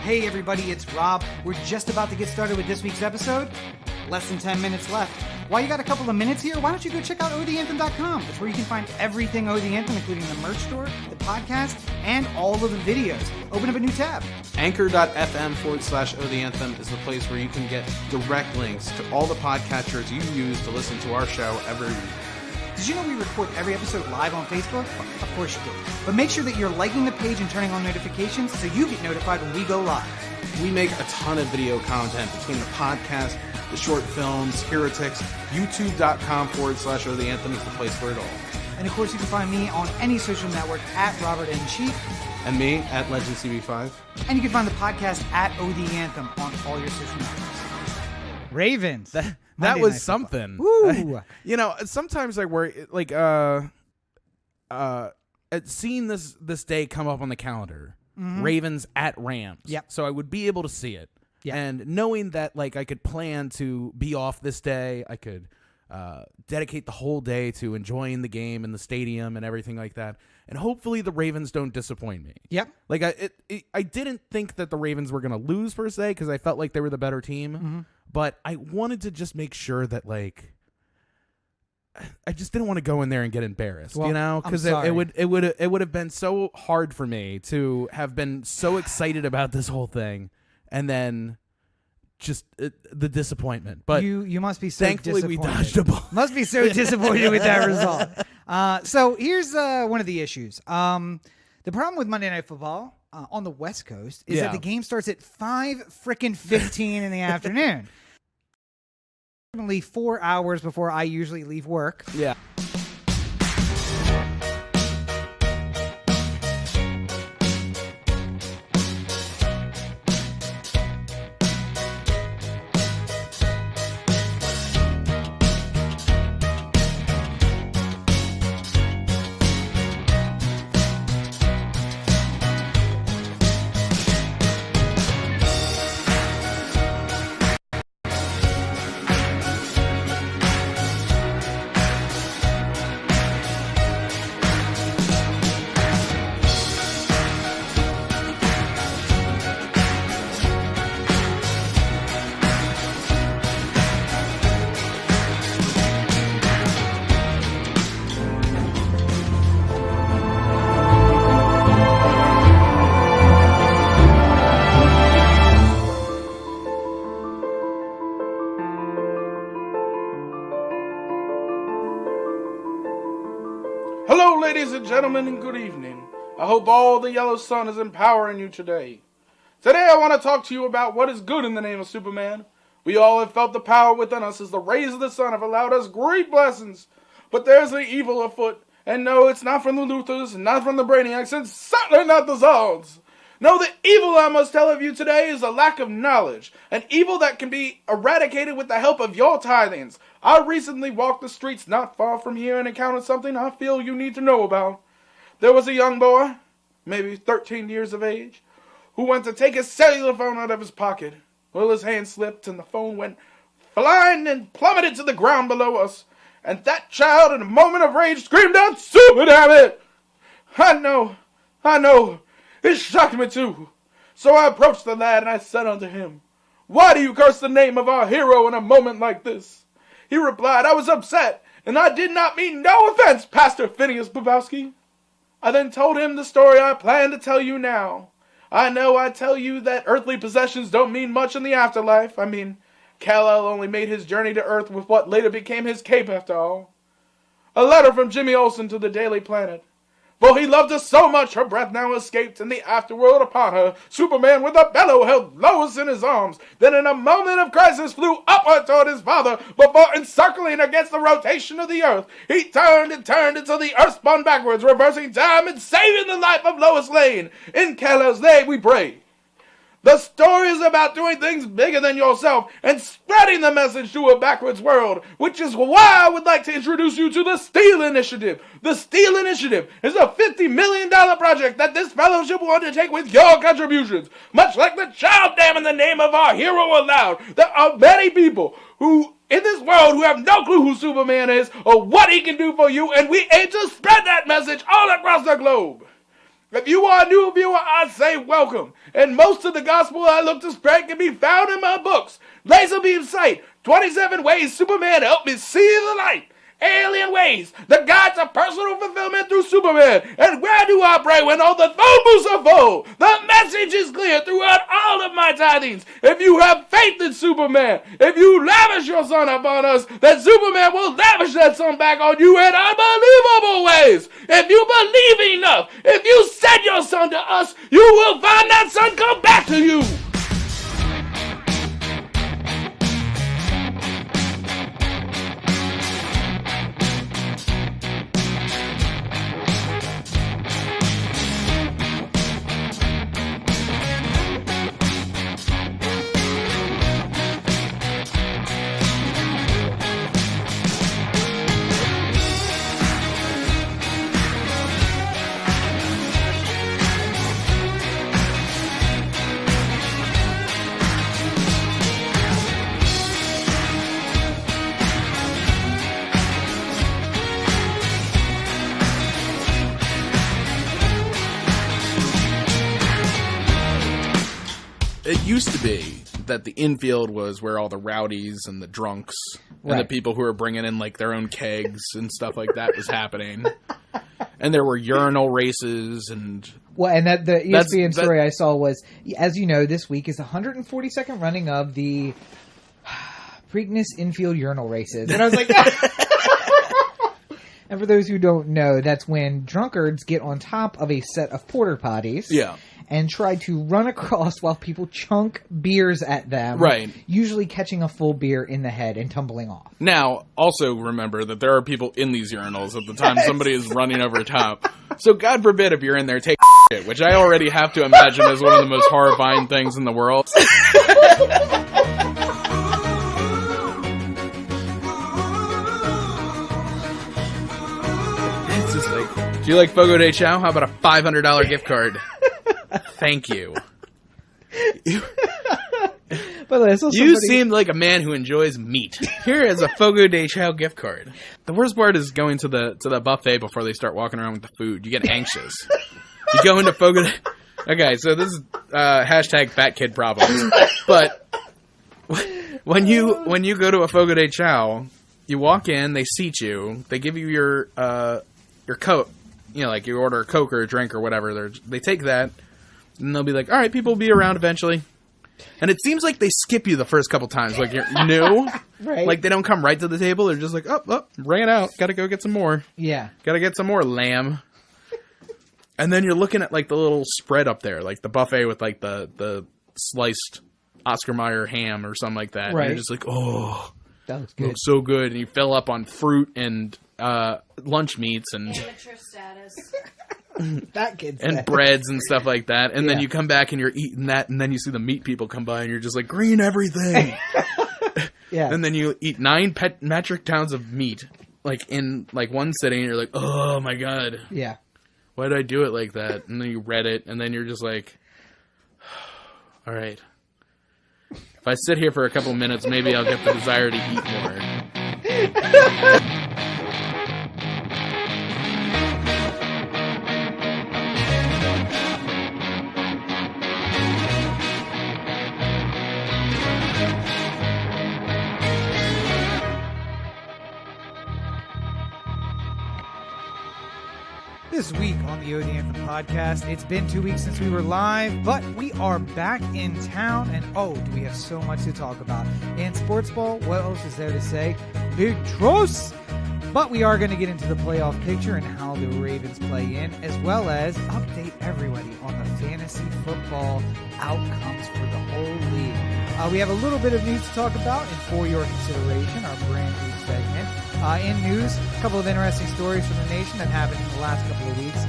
Hey everybody, it's Rob. We're just about to get started with this week's episode. Less than 10 minutes left. While you got a couple of minutes here, why don't you go check out OTheAnthem.com. It's where you can find everything O The Anthem, including the merch store, the podcast, and all of the videos. Open up a new tab. Anchor.fm/O The Anthem is the place where you can get direct links to all the podcatchers you use to listen to our show every week. Did you know we record every episode live on Facebook? Well, of course you do. But make sure that you're liking the page and turning on notifications so you get notified when we go live. We make a ton of video content between the podcast, the short films, Heretics. YouTube.com/O The Anthem is the place for it all. And of course you can find me on any social network at Robert N. Cheap. And me at LegendCB5. And you can find the podcast at O The Anthem on all your social networks. Ravens. That was something. Woo. You know, sometimes I worry, like, at seeing this day come up on the calendar, Ravens at Rams. Yep. So I would be able to see it. Yep. And knowing that, like, I could plan to be off this day, I could dedicate the whole day to enjoying the game in the stadium and everything like that. And hopefully the Ravens don't disappoint me. Yep. Like, I didn't think that the Ravens were going to lose per se because I felt like they were the better team. Mm-hmm. But I wanted to just make sure that, like, I just didn't want to go in there and get embarrassed, well, you know, because it would have been so hard for me to have been so excited about this whole thing, and then just the disappointment. But you must be so thankfully disappointed. we dodged a ball. Must be so disappointed with that result. So here's one of the issues. The problem with Monday Night Football on the West Coast is that the game starts at 5:15 in the afternoon. 4 hours before I usually leave work. Yeah. Hello, ladies and gentlemen, and good evening. I hope all the yellow sun is empowering you today. Today I want to talk to you about what is good in the name of Superman. We all have felt the power within us as the rays of the sun have allowed us great blessings. But there's the evil afoot, and no, it's not from the Luthers, not from the Brainiacs, and certainly not the Zards. No, the evil I must tell of you today is a lack of knowledge, an evil that can be eradicated with the help of your tithings. I recently walked the streets not far from here and encountered something I feel you need to know about. There was a young boy, maybe 13 years of age, who went to take his cellular phone out of his pocket. Well, his hand slipped and the phone went flying and plummeted to the ground below us. And that child, in a moment of rage, screamed out, "Super damn it!" I know. It shocked me too. So I approached the lad and I said unto him, "Why do you curse the name of our hero in a moment like this?" He replied, "I was upset, and I did not mean no offense, Pastor Phineas Bobowski." I then told him the story I plan to tell you now. I know I tell you that earthly possessions don't mean much in the afterlife. I mean, Kal-El only made his journey to Earth with what later became his cape after all. A letter from Jimmy Olsen to the Daily Planet. For he loved her so much, her breath now escaped, and the afterworld upon her. Superman with a bellow held Lois in his arms, then in a moment of crisis flew upward toward his father, before encircling against the rotation of the earth. He turned and turned until the earth spun backwards, reversing time and saving the life of Lois Lane. In Kal-El's name we pray. The story is about doing things bigger than yourself and spreading the message to a backwards world, which is why I would like to introduce you to the Steel Initiative. The Steel Initiative is a $50 million project that this fellowship will undertake with your contributions. Much like the child dam in the name of our hero allowed, there are many people who in this world who have no clue who Superman is or what he can do for you, and we aim to spread that message all across the globe. If you are a new viewer, I say welcome. And most of the gospel I look to spread can be found in my books. Laser Beam Sight, 27 Ways Superman Helped Me See the Light. Alien Ways, the guide to personal fulfillment through Superman. And where do I pray when all the phone are full? The message is clear throughout all of my tithings. If you have faith in Superman, if you lavish your son upon us, then Superman will lavish that son back on you in unbelievable ways. If you believe enough, if you send your son to us, you will find that son come back to you. It used to be that the infield was where all the rowdies and the drunks and the people who were bringing in like their own kegs and stuff like that was happening. And there were urinal races and... Well, and that the ESPN story I saw was, as you know, this week is the 142nd running of the Preakness infield urinal races. And I was like... And for those who don't know, that's when drunkards get on top of a set of porta potties. Yeah. And try to run across while people chunk beers at them. Right. Usually catching a full beer in the head and tumbling off. Now, also remember that there are people in these urinals at the time somebody is running over top. So God forbid if you're in there taking shit, which I already have to imagine is one of the most horrifying things in the world. It's just like, do you like Fogo de Chao? How about a $500 gift card? Thank you. You seem like a man who enjoys meat. Here is a Fogo de Chao gift card. The worst part is going to the buffet before they start walking around with the food. You get anxious. You go into Fogo de... Okay, so this is hashtag fat kid problems. But when you go to a Fogo de Chao, you walk in, they seat you, they give you your coat. You know, like you order a Coke or a drink or whatever. They take that. And they'll be like, all right, people will be around eventually. And it seems like they skip you the first couple times. Like, you're new. Right. Like, they don't come right to the table. They're just like, oh, ran out. Got to go get some more. Yeah. Got to get some more lamb. And then you're looking at, like, the little spread up there. Like, the buffet with, like, the sliced Oscar Mayer ham or something like that. Right. And you're just like, oh. That looks good. Looks so good. And you fill up on fruit and lunch meats and... Amateur status. That kid's and breads and stuff like that. And then you come back and you're eating that, and then you see the meat people come by and you're just like, green everything. Yeah. And then you eat 9 metric tons of meat, like in like one sitting, and you're like, oh my God. Yeah. Why did I do it like that? And then you read it, and then you're just like, all right. If I sit here for a couple minutes, maybe I'll get the desire to eat more. This week on the O The Anthem podcast, it's been 2 weeks since we were live, but we are back in town, and oh, do we have so much to talk about. In sports ball, what else is there to say? Big trust! But we are going to get into the playoff picture and how the Ravens play in, as well as update everybody on the fantasy football outcomes for the whole league. We have a little bit of news to talk about, and for your consideration, our brand new segment. In news, a couple of interesting stories from the nation that happened in the last couple of weeks.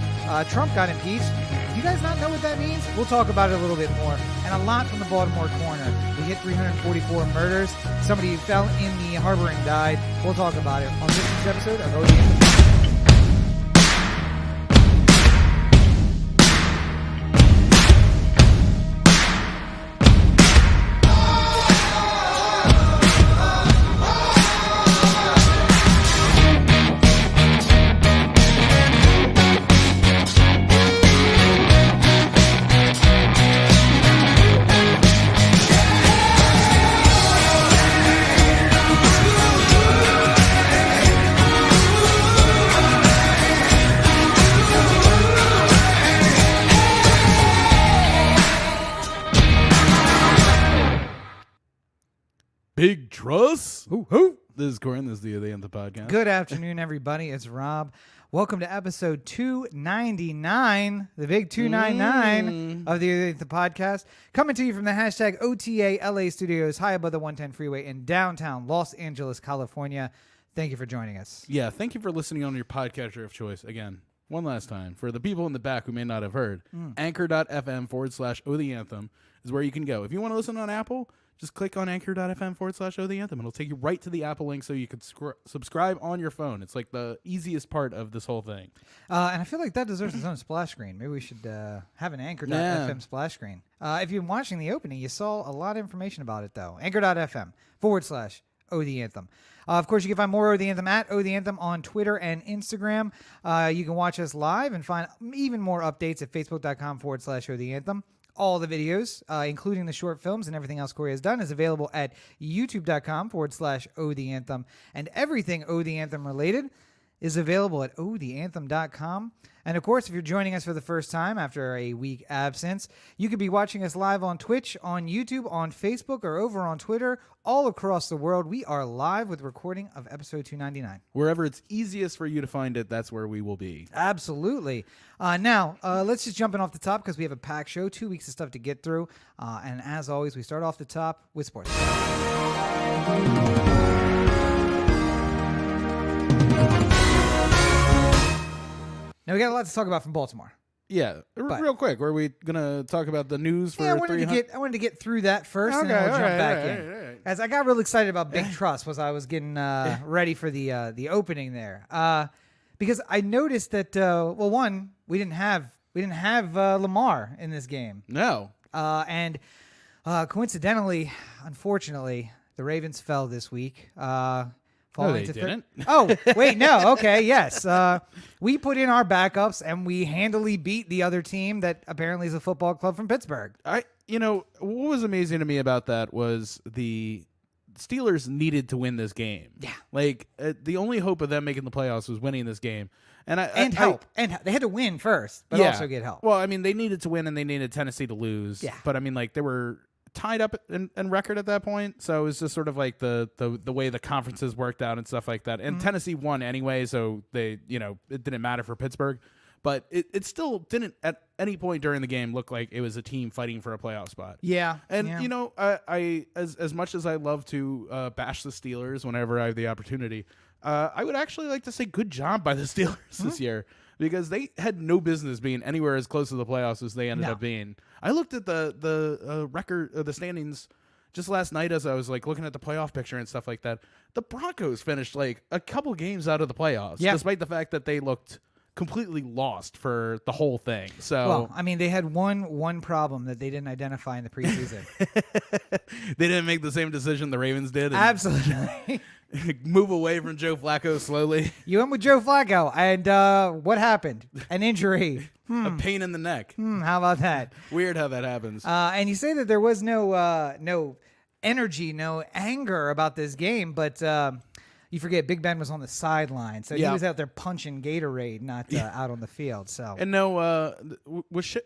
Trump got impeached. Do you guys not know what that means? We'll talk about it a little bit more. And a lot from the Baltimore corner. We hit 344 murders. Somebody fell in the harbor and died. We'll talk about it on this week's episode of O The Anthem. Big Truss. Who? This is Corin. This is the O The Anthem podcast. Good afternoon, everybody. It's Rob. Welcome to episode 299, the big 299 of the O The Anthem podcast. Coming to you from the hashtag OTA LA studios, high above the 110 freeway in downtown Los Angeles, California. Thank you for joining us. Yeah, thank you for listening on your podcatcher of choice. Again, one last time. For the people in the back who may not have heard, anchor.fm/O The Anthem is where you can go. If you want to listen on Apple, just click on anchor.fm/O The Anthem. It'll take you right to the Apple link so you can subscribe on your phone. It's like the easiest part of this whole thing. And I feel like that deserves its own splash screen. Maybe we should have an anchor.fm splash screen. If you've been watching the opening, you saw a lot of information about it, though. Anchor.fm/O The Anthem. Of course, you can find more O The Anthem at O The Anthem on Twitter and Instagram. You can watch us live and find even more updates at facebook.com/O The Anthem. All the videos, including the short films and everything else Corey has done, is available at youtube.com/O The Anthem. And everything O The Anthem related is available at otheanthem.com. And of course, if you're joining us for the first time after a week absence, you could be watching us live on Twitch, on YouTube, on Facebook, or over on Twitter. All across the world, we are live with recording of episode 299. Wherever it's easiest for you to find it, that's where we will be. Absolutely. Now, let's just jump in off the top because we have a packed show, 2 weeks of stuff to get through. And as always, we start off the top with sports. Now, we got a lot to talk about from Baltimore. Yeah, real quick. Were we gonna talk about the news for? Yeah, I wanted to get through that first, and then we'll jump back in. Right. As I got real excited about Big Trust, was I was getting ready for the opening there, because I noticed that one, we didn't have Lamar in this game. No, and coincidentally, unfortunately, the Ravens fell this week. No, they didn't. Oh, wait, no. Okay, yes. We put in our backups, and we handily beat the other team that apparently is a football club from Pittsburgh. What was amazing to me about that was the Steelers needed to win this game. Yeah. Like, the only hope of them making the playoffs was winning this game. And help. And they had to win first, but also get help. Well, I mean, they needed to win, and they needed Tennessee to lose. Yeah. But, I mean, like, they were tied up in record at that point, so it was just sort of like the way the conferences worked out and stuff like that. And Tennessee won anyway, so it didn't matter for Pittsburgh, but it still didn't at any point during the game look like it was a team fighting for a playoff spot. Yeah, and I as much as I love to bash the Steelers whenever I have the opportunity, I would actually like to say good job by the Steelers this year, because they had no business being anywhere as close to the playoffs as they ended up being. I looked at the record, the standings, just last night as I was like looking at the playoff picture and stuff like that. The Broncos finished like a couple games out of the playoffs, despite the fact that they looked completely lost for the whole thing. So, well, I mean, they had one problem that they didn't identify in the preseason. They didn't make the same decision the Ravens did. Absolutely. Move away from Joe Flacco slowly. You went with Joe Flacco, and what happened? An injury. A pain in the neck. How about that? Weird how that happens. And you say that there was no energy, no anger about this game, but you forget Big Ben was on the sideline, so he was out there punching Gatorade, not out on the field. So, and was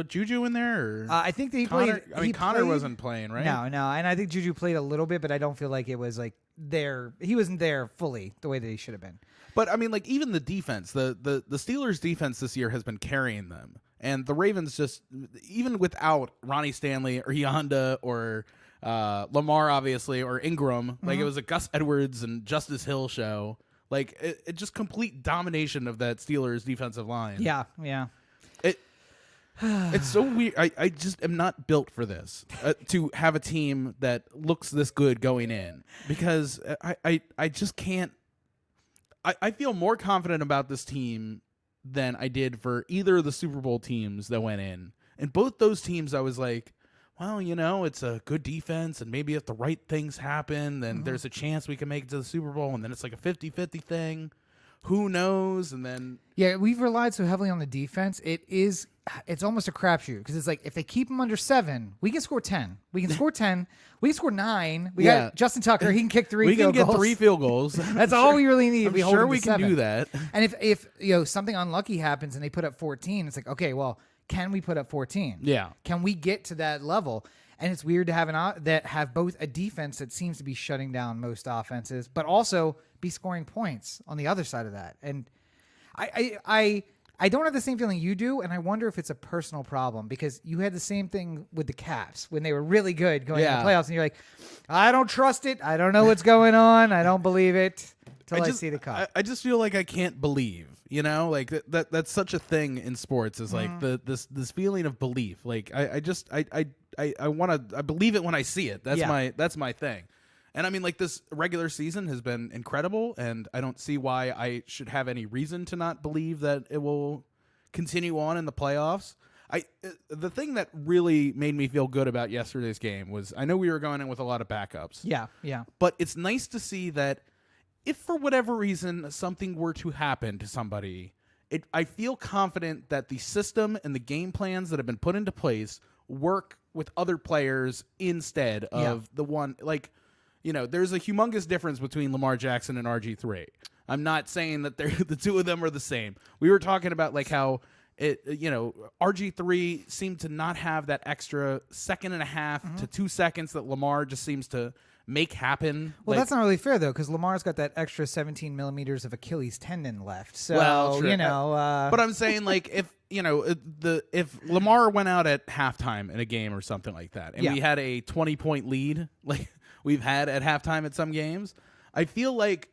Juju in there? Or I think that he played. Connor wasn't playing, right? No, and I think Juju played a little bit, but I don't feel like it was like there. He wasn't there fully the way that he should have been. But I mean, like, even the defense, the Steelers' defense this year has been carrying them, and the Ravens just, even without Ronnie Stanley or Yonda or Lamar, obviously, or Ingram, like it was a Gus Edwards and Justice Hill show. Like, it just complete domination of that Steelers defensive line. Yeah. It's so weird. I just am not built for this, to have a team that looks this good going in, because I just can't. I feel more confident about this team than I did for either of the Super Bowl teams that went in. And both those teams, I was like, well, it's a good defense, and maybe if the right things happen, then there's a chance we can make it to the Super Bowl, and then it's like a 50-50 thing. Who knows? And then we've relied so heavily on the defense. It's almost a crapshoot, because it's like if they keep them under 7, we can score 10. We can score 10. We can score 9. We got Justin Tucker. He can kick 3 field goals. We can get 3 field goals. That's all we really need. I'm sure we can do that. And if something unlucky happens and they put up 14, it's like, okay, well, can we put up 14? Yeah. Can we get to that level? And it's weird to have both a defense that seems to be shutting down most offenses, but also be scoring points on the other side of that. And I don't have the same feeling you do, and I wonder if it's a personal problem, because you had the same thing with the Caps when they were really good going into the playoffs, and you're like, I don't trust it. I don't know what's going on. I don't believe it until I see the cup. I just feel like I can't believe, like that's such a thing in sports, is like this feeling of belief. Like I believe it when I see it. That's my thing. And I mean, like, this regular season has been incredible, and I don't see why I should have any reason to not believe that it will continue on in the playoffs. The thing that really made me feel good about yesterday's game was, I know we were going in with a lot of backups. Yeah. But it's nice to see that if for whatever reason something were to happen to somebody, I feel confident that the system and the game plans that have been put into place work with other players instead of the one, like, there's a humongous difference between Lamar Jackson and RG3. I'm not saying that the two of them are the same. We were talking about like how RG3 seemed to not have that extra second and a half to 2 seconds that Lamar just seems to make happen. Well, that's not really fair though, because Lamar's got that extra 17 millimeters of Achilles tendon left. So but I'm saying, like, if Lamar went out at halftime in a game or something like that, and we had a 20-point lead, like we've had at halftime at some games, I feel like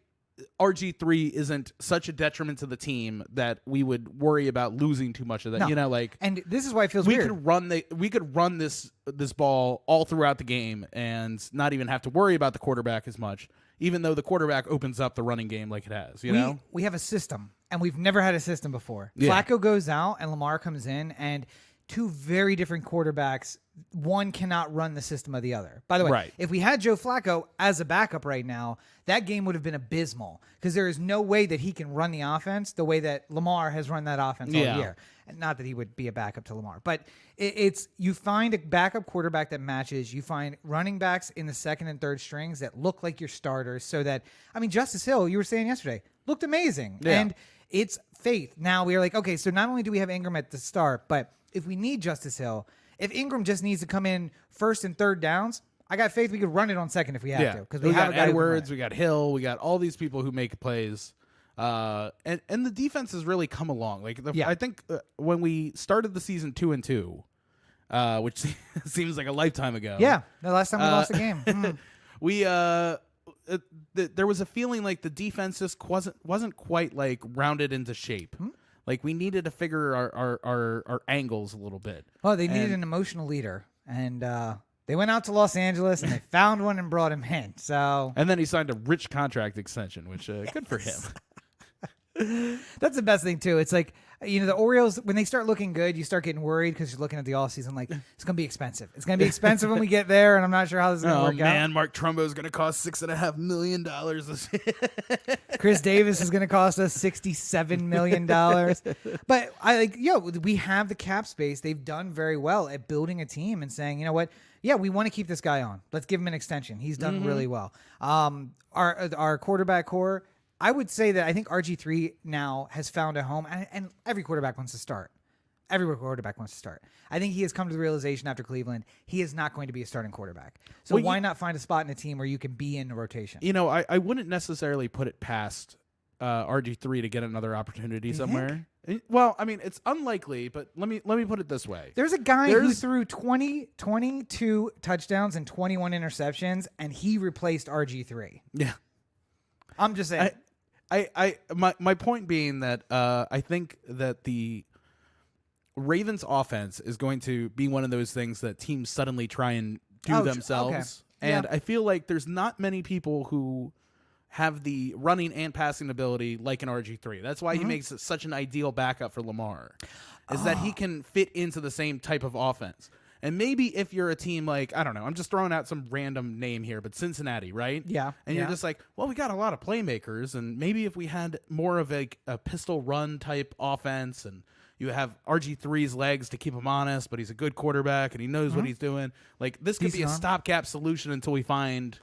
RG3 isn't such a detriment to the team that we would worry about losing too much of that. No. And this is why it feels weird. We could run this ball all throughout the game and not even have to worry about the quarterback as much, even though the quarterback opens up the running game like it has. We have a system, and we've never had a system before. Flacco goes out, and Lamar comes in, and two very different quarterbacks. One cannot run the system of the other. By the way, if we had Joe Flacco as a backup right now, that game would have been abysmal, because there is no way that he can run the offense the way that Lamar has run that offense all year. And not that he would be a backup to Lamar, but it's you find a backup quarterback that matches. You find running backs in the second and third strings that look like your starters, so that, I mean, Justice Hill, you were saying yesterday, looked amazing. And it's faith. Now we are like, okay, so not only do we have Ingram at the start, but if we need Justice Hill, if Ingram just needs to come in first and third downs, I got faith we could run it on second if we have to. Because we got Edwards, we got Hill, we got all these people who make plays. And the defense has really come along. Like I think when we started the season 2-2, which seems like a lifetime ago. Yeah, the last time we lost a game. We there was a feeling like the defense just wasn't quite like rounded into shape. Like we needed to figure our angles a little bit. Well, they needed an emotional leader, and they went out to Los Angeles and they found one and brought him in. So, and then he signed a rich contract extension, which good for him. That's the best thing too. It's like, the Orioles, when they start looking good, you start getting worried because you're looking at the offseason like, it's going to be expensive. It's going to be expensive when we get there, and I'm not sure how this is going to work out. Oh, man, Mark Trumbo is going to cost $6.5 million. Chris Davis is going to cost us $67 million. But we have the cap space. They've done very well at building a team and saying, you know what? Yeah, we want to keep this guy on. Let's give him an extension. He's done really well. Our quarterback core, I would say that I think RG3 now has found a home, and every quarterback wants to start. Every quarterback wants to start. I think he has come to the realization after Cleveland, he is not going to be a starting quarterback. So why not find a spot in a team where you can be in the rotation? I wouldn't necessarily put it past RG3 to get another opportunity somewhere. Well, I mean, it's unlikely, but let me put it this way. There's a guy who threw 22 touchdowns and 21 interceptions, and he replaced RG3. Yeah. I'm just saying. My point being that I think that the Ravens offense is going to be one of those things that teams suddenly try and do themselves. Okay. And I feel like there's not many people who have the running and passing ability like an RG3. That's why he makes it such an ideal backup for Lamar, is that he can fit into the same type of offense. And maybe if you're a team like, I don't know, I'm just throwing out some random name here, but Cincinnati, right? Yeah. And you're just like, well, we got a lot of playmakers, and maybe if we had more of a pistol run type offense, and you have RG3's legs to keep him honest, but he's a good quarterback and he knows what he's doing. Like, this could be a stopgap solution until we find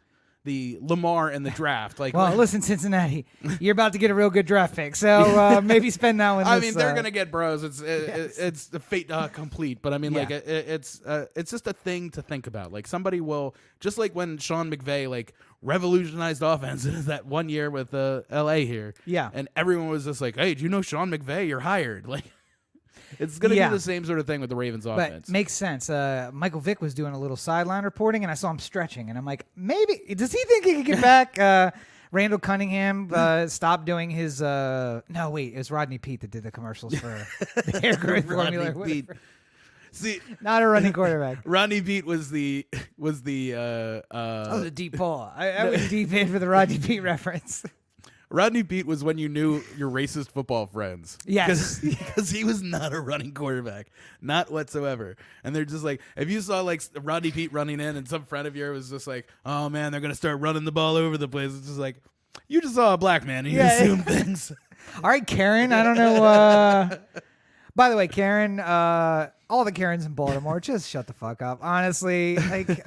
the Lamar in the draft. Like, well, listen, Cincinnati, you're about to get a real good draft pick, so maybe spend that one. I mean, they're gonna get Bros. It's the fate complete, but I mean, like, it's just a thing to think about. Like, somebody will, just like when Sean McVay like revolutionized offenses that one year with LA here, and everyone was just like, "Hey, do you know Sean McVay? You're hired." Like. It's going to be the same sort of thing with the Ravens offense. But makes sense. Michael Vick was doing a little sideline reporting, and I saw him stretching, and I'm like, maybe does he think he can get back? Randall Cunningham stopped doing his. No, wait, it was Rodney Peete that did the commercials for the hair growth formula. See, not a running quarterback. Rodney Peete was the the deep paw. I went deep in for the Rodney Peete reference. Rodney Peete was when you knew your racist football friends. Yes. Because he was not a running quarterback. Not whatsoever. And they're just like, if you saw like Rodney Peete running in and some friend of yours was just like, oh man, they're going to start running the ball over the place. It's just like, you just saw a black man and you assume things. All right, Karen, I don't know. By the way, Karen, all the Karens in Baltimore, just shut the fuck up. Honestly, like,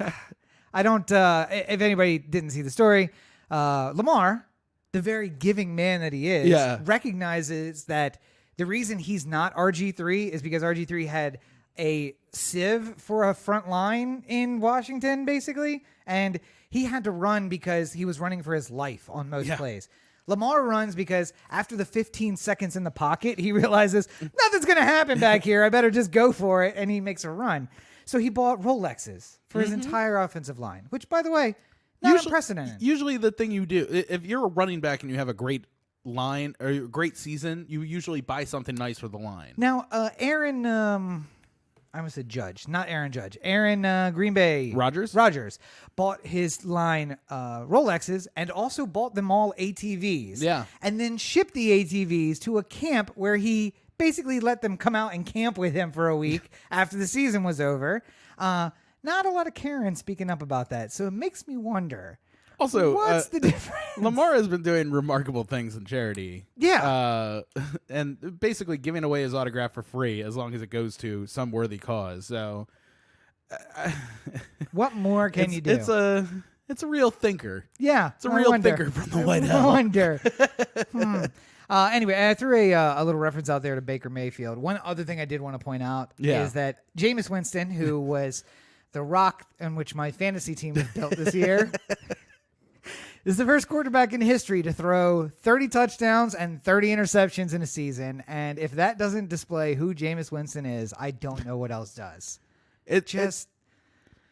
I don't, if anybody didn't see the story, Lamar, the very giving man that he is, recognizes that the reason he's not RG3 is because RG3 had a sieve for a front line in Washington, basically, and he had to run because he was running for his life on most plays. Lamar runs because after the 15 seconds in the pocket, he realizes nothing's going to happen back here. I better just go for it, and he makes a run. So he bought Rolexes for his entire offensive line, which, by the way, not unprecedented. Usually the thing you do, if you're a running back and you have a great line or a great season, you usually buy something nice for the line. Now, Aaron, I almost said Judge, not Aaron Judge. Aaron Green Bay. Rodgers bought his line Rolexes and also bought them all ATVs. Yeah. And then shipped the ATVs to a camp where he basically let them come out and camp with him for a week after the season was over. Not a lot of Karen speaking up about that, so it makes me wonder. Also, what's the difference? Lamar has been doing remarkable things in charity. Yeah. And basically giving away his autograph for free as long as it goes to some worthy cause. So, what more can you do? It's a real thinker. Yeah. It's a real thinker from the White House. I wonder. Anyway, I threw a little reference out there to Baker Mayfield. One other thing I did want to point out is that Jameis Winston, who was the rock on which my fantasy team was built this year, is the first quarterback in history to throw 30 touchdowns and 30 interceptions in a season. And if that doesn't display who Jameis Winston is, I don't know what else does. It's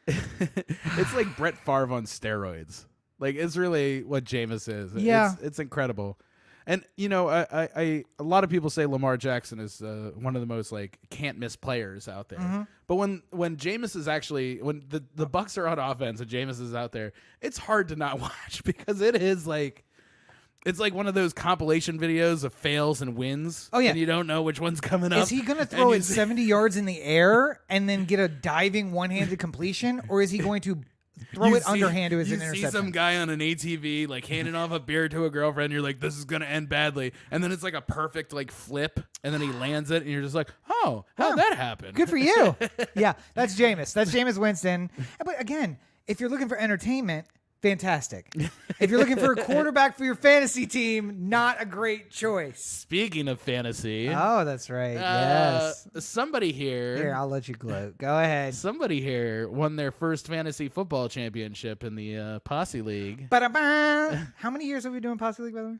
like Brett Favre on steroids. Like, it's really what Jameis is. Yeah. It's incredible. And, you know, a lot of people say Lamar Jackson is one of the most, like, can't-miss players out there. Mm-hmm. But when Jameis is actually – when the Bucs are on offense and Jameis is out there, it's hard to not watch because it is, like – it's like one of those compilation videos of fails and wins. Oh, yeah. And you don't know which one's coming up. Is he going to throw it 70 yards in the air and then get a diving one-handed completion, or is he going to – throw it underhand to his interception? You see some guy on an ATV like handing off a beer to a girlfriend. You're like, this is going to end badly. And then it's like a perfect like flip. And then he lands it. And you're just like, oh, how'd that happen? Good for you. Yeah, that's Jameis. That's Jameis Winston. But again, if you're looking for entertainment, fantastic. If you're looking for a quarterback for your fantasy team, not a great choice. Speaking of fantasy. Oh, that's right. Yes. Somebody here, I'll let you gloat. Go ahead. Somebody here won their first fantasy football championship in the Posse League. Ba-da-ba. How many years have we been doing Posse League, by the way?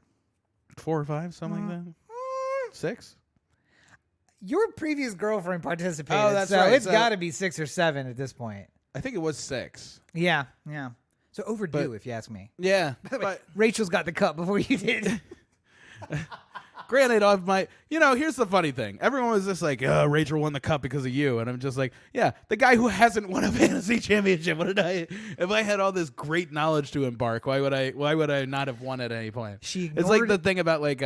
4 or 5, something like that. 6? Your previous girlfriend participated. Oh, that's so right. It's got to be 6 or 7 at this point. I think it was 6. Yeah. So overdue, if you ask me. Yeah. But Rachel's got the cup before you did. Granted, here's the funny thing. Everyone was just like, Rachel won the cup because of you. And I'm just like, yeah, the guy who hasn't won a fantasy championship. If I had all this great knowledge to embark, why would I not have won at any point? It's like the thing about like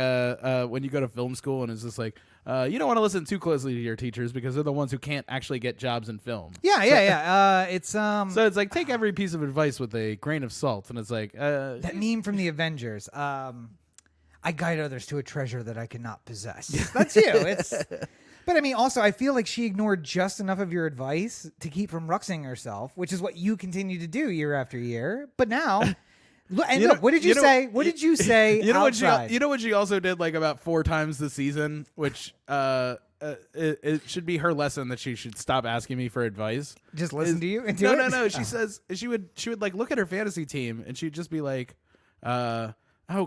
when you go to film school and it's just like, you don't want to listen too closely to your teachers because they're the ones who can't actually get jobs in film. Yeah. It's So it's like take every piece of advice with a grain of salt, and it's like that meme from the Avengers. I guide others to a treasure that I cannot possess. That's you. But I mean, also, I feel like she ignored just enough of your advice to keep from ruxing herself, which is what you continue to do year after year. But now Look, what did you say? What did you say? You know outside? what she also did like about 4 times this season, which it should be her lesson that she should stop asking me for advice. Just listen to you and do no, it? No, no. She says she would like look at her fantasy team and she'd just be like, "Oh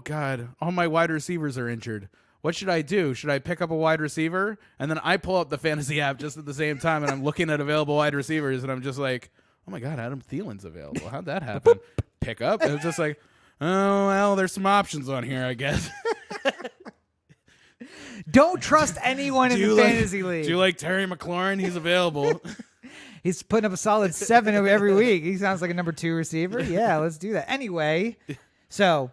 God, all my wide receivers are injured. What should I do? Should I pick up a wide receiver?" And then I pull up the fantasy app just at the same time, and I'm looking at available wide receivers, and I'm just like, "Oh my God, Adam Thielen's available. How'd that happen?" Pick up. And it's just like, "Oh well, there's some options on here, I guess." Don't trust anyone in the fantasy league. Do you like Terry McLaurin? He's available. He's putting up a solid 7 every week. He sounds like a number 2 receiver. Yeah, let's do that. Anyway, so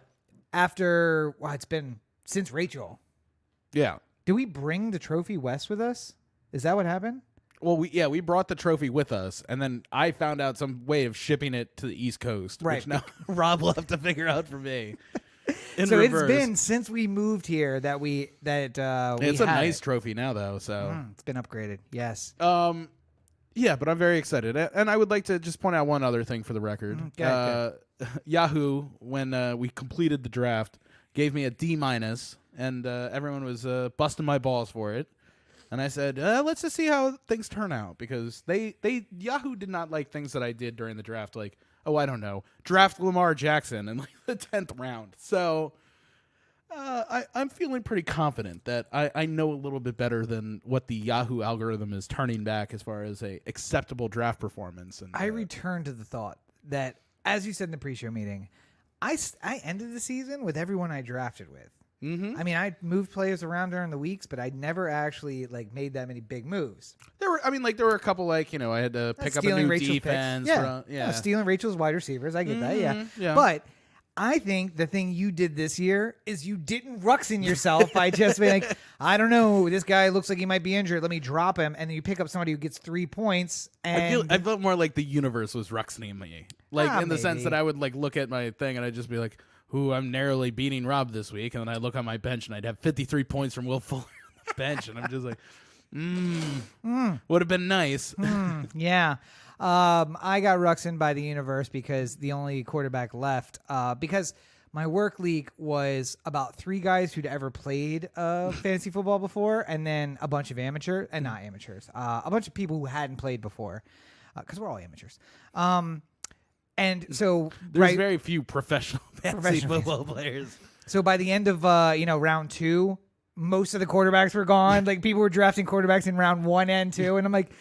after it's been since Rachel. Yeah. Do we bring the trophy west with us? Is that what happened? Well, we brought the trophy with us, and then I found out some way of shipping it to the East Coast, right? Which now Rob will have to figure out for me. So reverse. It's been since we moved here that it's a nice trophy now, though. So it's been upgraded. Yes. Yeah, but I'm very excited, and I would like to just point out one other thing for the record. Yahoo, when we completed the draft, gave me a D-, and everyone was busting my balls for it. And I said, let's just see how things turn out, because Yahoo did not like things that I did during the draft, like, I don't know, draft Lamar Jackson in like the 10th round. So I'm feeling pretty confident that I know a little bit better than what the Yahoo algorithm is turning back as far as a acceptable draft performance. And I return to the thought that, as you said in the pre-show meeting, I ended the season with everyone I drafted with. Mm-hmm. I mean, I moved players around during the weeks, but I never actually made that many big moves. There were a couple I had to pick up a new Rachel's defense. Stealing Rachel's wide receivers. I get that. Yeah. But I think the thing you did this year is you didn't Ruxin yourself by just being like, I don't know, this guy looks like he might be injured. Let me drop him, and then you pick up somebody who gets 3 points. And I felt more like the universe was Ruxining me, in the sense that I would look at my thing and I'd just be like, "Who I'm narrowly beating Rob this week," and then I look on my bench and I'd have 53 points from Will Fuller on the bench, and I'm just like, would have been nice. Yeah. I got Ruxin by the universe because the only quarterback left, because my work league was about 3 guys who'd ever played fantasy football before, and then a bunch of a bunch of people who hadn't played before, because we're all amateurs. And so there's very few professional fantasy football players. So by the end of round 2, most of the quarterbacks were gone. People were drafting quarterbacks in round 1 and 2, and I'm like,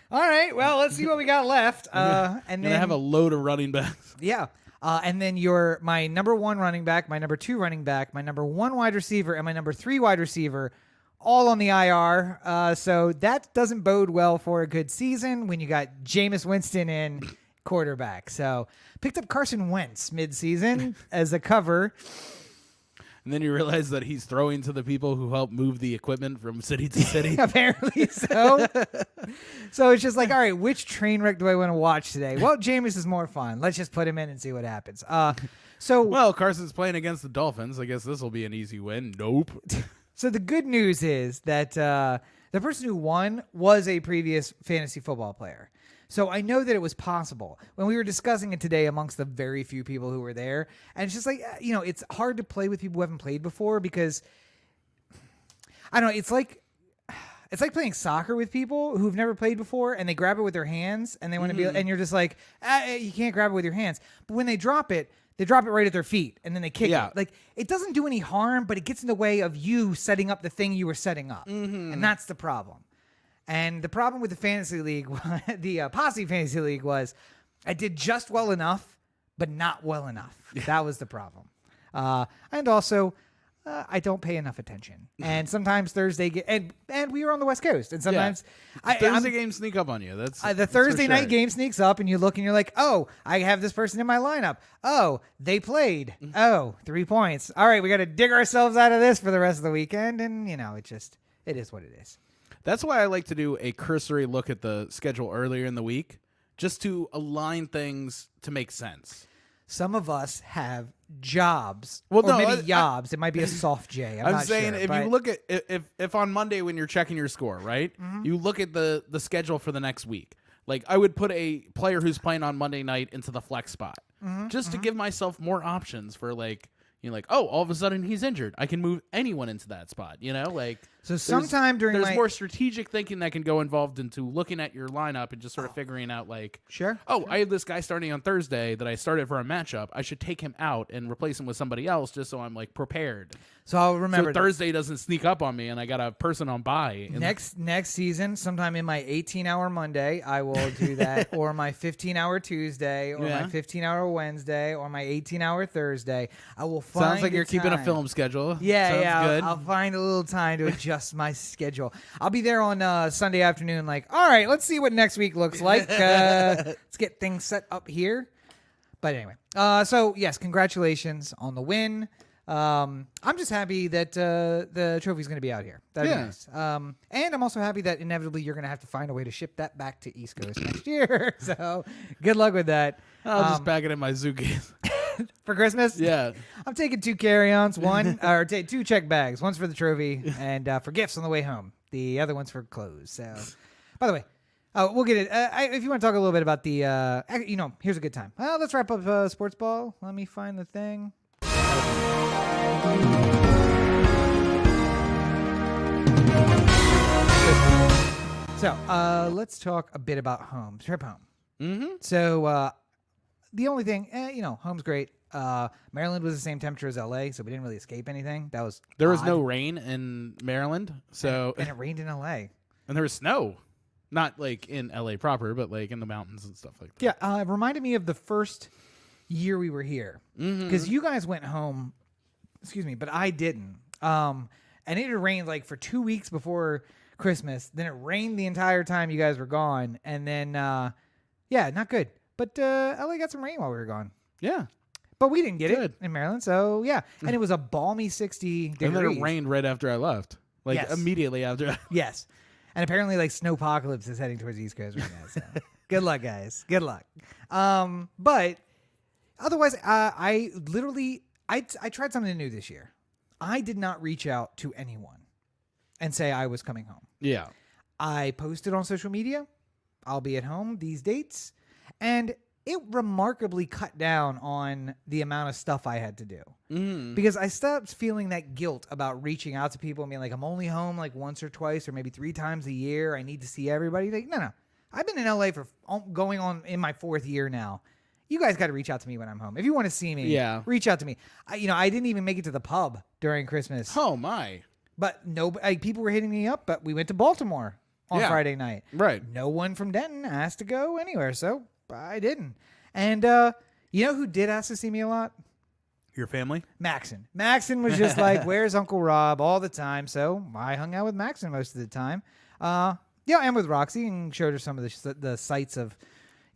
all right, well, let's see what we got left. And then I have a load of running backs. Yeah. And then my number 1 running back, my number 2 running back, my number 1 wide receiver, and my number 3 wide receiver, all on the IR. So that doesn't bode well for a good season when you got Jameis Winston in quarterback. So picked up Carson Wentz mid-season as a cover. And then you realize that he's throwing to the people who help move the equipment from city to city. Apparently so. So it's just like, all right, which train wreck do I want to watch today? Well, Jameis is more fun. Let's just put him in and see what happens. Well, Carson's playing against the Dolphins. I guess this will be an easy win. Nope. So the good news is that the person who won was a previous fantasy football player. So I know that it was possible. When we were discussing it today amongst the very few people who were there, and it's just it's hard to play with people who haven't played before because, I don't know, it's like playing soccer with people who've never played before, and they grab it with their hands, and they want to be, and you're just like, you can't grab it with your hands. But when they drop it right at their feet, and then they kick it. It doesn't do any harm, but it gets in the way of you setting up the thing you were setting up. Mm-hmm. And that's the problem. And the problem with the fantasy league, the Posse Fantasy League, was I did just well enough, but not well enough. That was the problem. And also, I don't pay enough attention. And sometimes Thursday, and we were on the West Coast, and sometimes Thursday games sneak up on you. That's the Thursday night game sneaks up, and you look and you're like, oh, I have this person in my lineup. Oh, they played. Oh, 3 points. All right, we got to dig ourselves out of this for the rest of the weekend, and it is what it is. That's why I like to do a cursory look at the schedule earlier in the week, just to align things to make sense. Some of us have jobs, jobs. It might be a soft J. I'm not saying sure, if you look at if on Monday when you're checking your score, right, you look at the schedule for the next week. I would put a player who's playing on Monday night into the flex spot. just to give myself more options for like, you know, like, oh, all of a sudden he's injured. I can move anyone into that spot, you know, like. So sometime during there's more strategic thinking that can go involved into looking at your lineup and just sort of figuring out like, I have this guy starting on Thursday that I started for a matchup. I should take him out and replace him with somebody else just so I'm like prepared. So I'll remember Thursday doesn't sneak up on me and I got a person on bye. Next season, sometime in my 18-hour Monday, I will do that, or my 15-hour Tuesday, or my 15-hour Wednesday, or my 18-hour Thursday. I will find. Sounds like you're keeping a film schedule. Yeah, good. I'll find a little time to adjust my schedule. I'll be there on Sunday afternoon. Like, all right, let's see what next week looks like. Let's get things set up here. But anyway, so yes, congratulations on the win. I'm just happy that the trophy's going to be out here. That'd be nice. And I'm also happy that inevitably you're going to have to find a way to ship that back to East Coast next year. So good luck with that. I'll just pack it in my suitcase. For Christmas? Yeah. I'm taking 2 carry-ons, or 2 check bags. One's for the trophy and for gifts on the way home. The other one's for clothes. So, by the way, we'll get it. If you want to talk a little bit about the, here's a good time. Let's wrap up Sports Ball. Let me find the thing. So, let's talk a bit about home. Trip home. Mm-hmm. So, the only thing, home's great. Maryland was the same temperature as LA, so we didn't really escape anything. There was no rain in Maryland, so and it rained in LA, and there was snow, not like in LA proper, but like in the mountains and stuff like that. Yeah, it reminded me of the first year we were here because you guys went home. Excuse me, but I didn't. And it had rained like for 2 weeks before Christmas. Then it rained the entire time you guys were gone, and then not good. But LA got some rain while we were gone. Yeah. But we didn't get it in Maryland, so yeah. And it was a balmy 60 degrees. And then it rained right after I left. Like immediately after. Yes. And apparently like snowpocalypse is heading towards the East Coast right now. So good luck, guys. Good luck. But otherwise, I tried something new this year. I did not reach out to anyone and say I was coming home. Yeah. I posted on social media, I'll be at home these dates, and it remarkably cut down on the amount of stuff I had to do. Because I stopped feeling that guilt about reaching out to people and being like, I'm only home like once or twice or maybe 3 times a year. I need to see everybody. Like, no. I've been in LA for going on in my 4th year now. You guys got to reach out to me when I'm home. If you want to see me, reach out to me. I didn't even make it to the pub during Christmas. Oh, my. But people were hitting me up, but we went to Baltimore on Friday night. Right. No one from Denton asked to go anywhere, so I didn't. And you know who did ask to see me a lot? Your family? Maxon. Maxon was just like, where's Uncle Rob all the time? So I hung out with Maxon most of the time. And with Roxy and showed her some of the sights of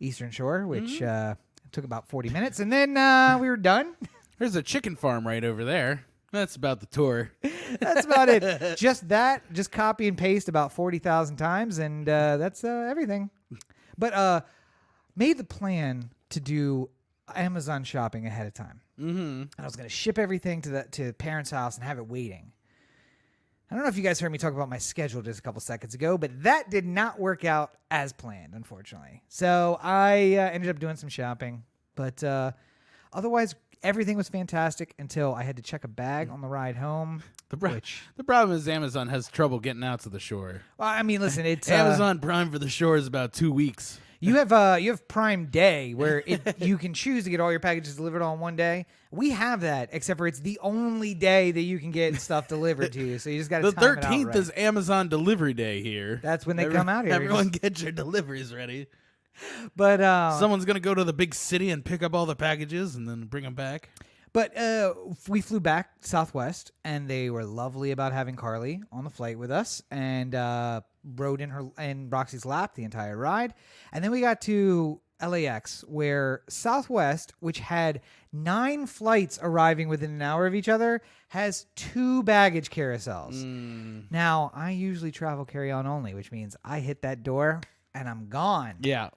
Eastern Shore, which took about 40 minutes. And then we were done. There's a chicken farm right over there. That's about the tour. That's about it. Just copy and paste about 40,000 times, and that's everything. But made the plan to do Amazon shopping ahead of time. And I was going to ship everything to parents' house and have it waiting. I don't know if you guys heard me talk about my schedule just a couple seconds ago, but that did not work out as planned, unfortunately. So I ended up doing some shopping, but otherwise everything was fantastic until I had to check a bag on the ride home. The problem is Amazon has trouble getting out to the shore. Well, I mean, listen, it's Amazon Prime for the shore is about 2 weeks. You have Prime Day where you can choose to get all your packages delivered on one day. We have that, except for it's the only day that you can get stuff delivered to you. So you just got to time it out. The 13th is Amazon Delivery Day here. That's when they come out here. Everyone get your deliveries ready. But someone's gonna go to the big city and pick up all the packages and then bring them back. But we flew back Southwest, and they were lovely about having Carly on the flight with us, and rode in Roxy's lap the entire ride. And then we got to LAX, where Southwest, which had 9 flights arriving within an hour of each other, has 2 baggage carousels. Now, I usually travel carry-on only, which means I hit that door and I'm gone. Yeah.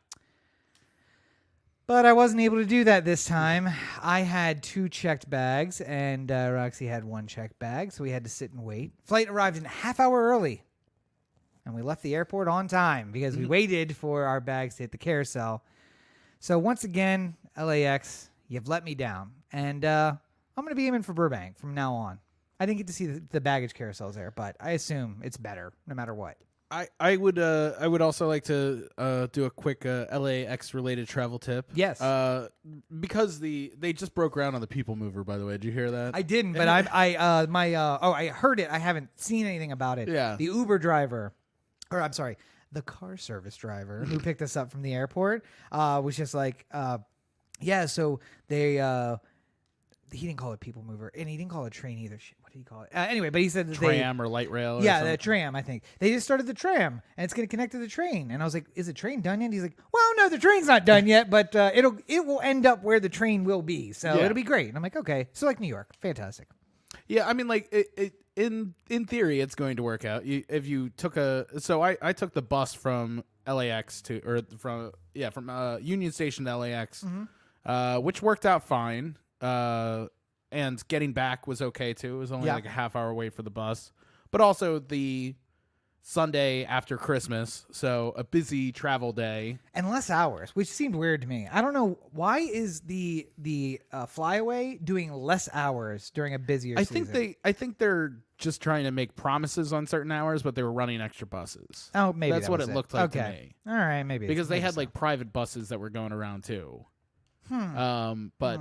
But I wasn't able to do that this time. I had 2 checked bags, and Roxy had 1 checked bag, so we had to sit and wait. Flight arrived a half hour early, and we left the airport on time because we waited for our bags to hit the carousel. So once again, LAX, you've let me down. And I'm going to be aiming for Burbank from now on. I didn't get to see the baggage carousels there, but I assume it's better no matter what. I would also like to do a quick LAX related travel tip. Yes. Because they just broke ground on the People Mover, by the way. Did you hear that? I didn't, but I heard it. I haven't seen anything about it. Yeah. The Uber driver, or I'm sorry, the car service driver who picked us up from the airport was just like, yeah, so they he didn't call it People Mover, and he didn't call it train either. Shit, what did he call it? Anyway, but he said that tram or light rail. Yeah, the tram. I think they just started the tram, and it's going to connect to the train. And I was like, "Is the train done yet?" He's like, "Well, no, the train's not done yet, but it will end up where the train will be, so it'll be great." And I'm like, "Okay, so like New York, fantastic." Yeah, I mean, like in theory, it's going to work out. If you took I took the bus from LAX from Union Station to LAX, which worked out fine. And getting back was okay too. It was only like a half-hour wait for the bus, but also the Sunday after Christmas, so a busy travel day and less hours, which seemed weird to me. I don't know why is the flyaway doing less hours during a busier season. I think they're just trying to make promises on certain hours, but they were running extra buses. Oh, maybe that's what it looked like to me. All right, maybe because they had like private buses that were going around too. But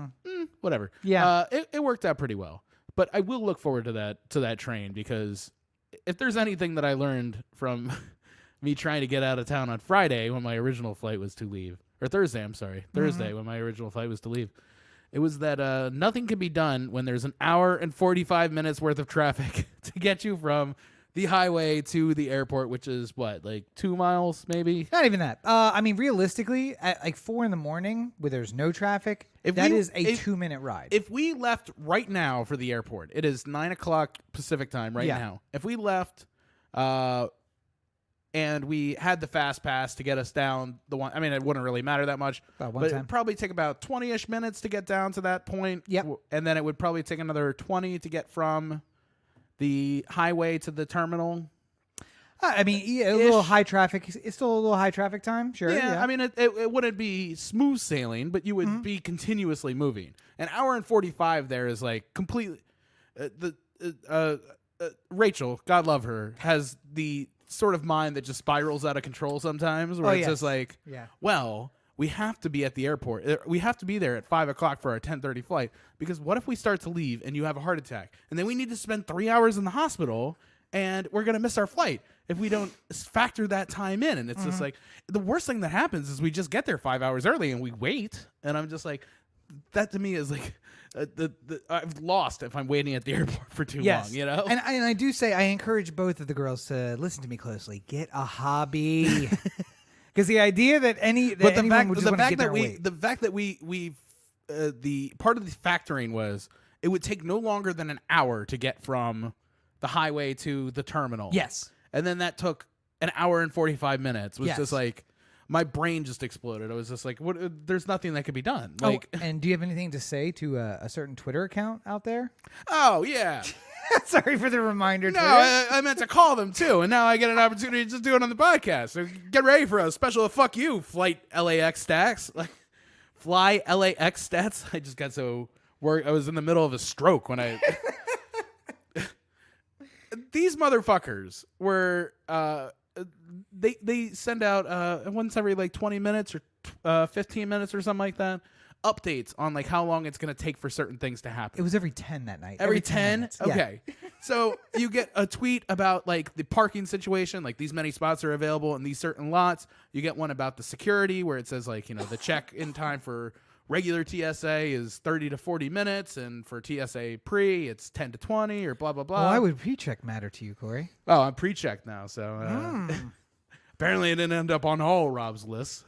whatever. Yeah, it worked out pretty well. But I will look forward to that train, because if there's anything that I learned from me trying to get out of town on Friday when my original flight was to leave, or Thursday, Thursday when my original flight was to leave, it was that nothing can be done when there's an hour and 45 minutes worth of traffic to get you from the highway to the airport, which is what, like 2 miles, maybe? Not even that. I mean, realistically, at like 4 a.m, where there's no traffic, that is a 2-minute ride. If we left right now for the airport, it is 9:00 Pacific time right now. If we left, and we had the fast pass to get us down the one, I mean, it wouldn't really matter that much, but it'd probably take about 20-ish minutes to get down to that point. Yep. And then it would probably take another 20 to get from the highway to the terminal. I mean, a little high traffic. It's still a little high traffic time. Sure. Yeah. I mean, it wouldn't be smooth sailing, but you would be continuously moving. An hour and 45 there is like completely. Rachel, God love her, has the sort of mind that just spirals out of control sometimes, where it's just like, well, we have to be at the airport. We have to be there at 5:00 for our 10:30 flight, because what if we start to leave and you have a heart attack, and then we need to spend 3 hours in the hospital, and we're going to miss our flight if we don't factor that time in. And it's just like, the worst thing that happens is we just get there 5 hours early and we wait. And I'm just like, that to me is like, I've lost if I'm waiting at the airport for too long, you know? And I do say, I encourage both of the girls to listen to me closely. Get a hobby. Because the idea that anyone would just want to get there and wait. The fact that the part of the factoring was, it would take no longer than an hour to get from the highway to the terminal. Yes. And then that took an hour and 45 minutes. It was just like, my brain just exploded. I was just like, what? There's nothing that could be done. Like, and do you have anything to say to a certain Twitter account out there? Oh, yeah. Sorry for the reminder. No, I meant to call them too, and now I get an opportunity to just do it on the podcast. So get ready for a special fuck you, Flight LAX stats. Like, fly LAX stats. I just got so worried. I was in the middle of a stroke when I... These motherfuckers were... They send out once every like 20 minutes or 15 minutes or something like that, updates on like how long it's going to take for certain things to happen. It was every 10 that night. Every 10? Okay. So you get a tweet about like the parking situation, like these many spots are available in these certain lots. You get one about the security where it says like, you know, the check-in time for regular TSA is 30 to 40 minutes, and for TSA pre, it's 10 to 20 or blah, blah, blah. Why would pre-check matter to you, Corey? Oh, I'm pre-checked now, so apparently it didn't end up on all Rob's lists.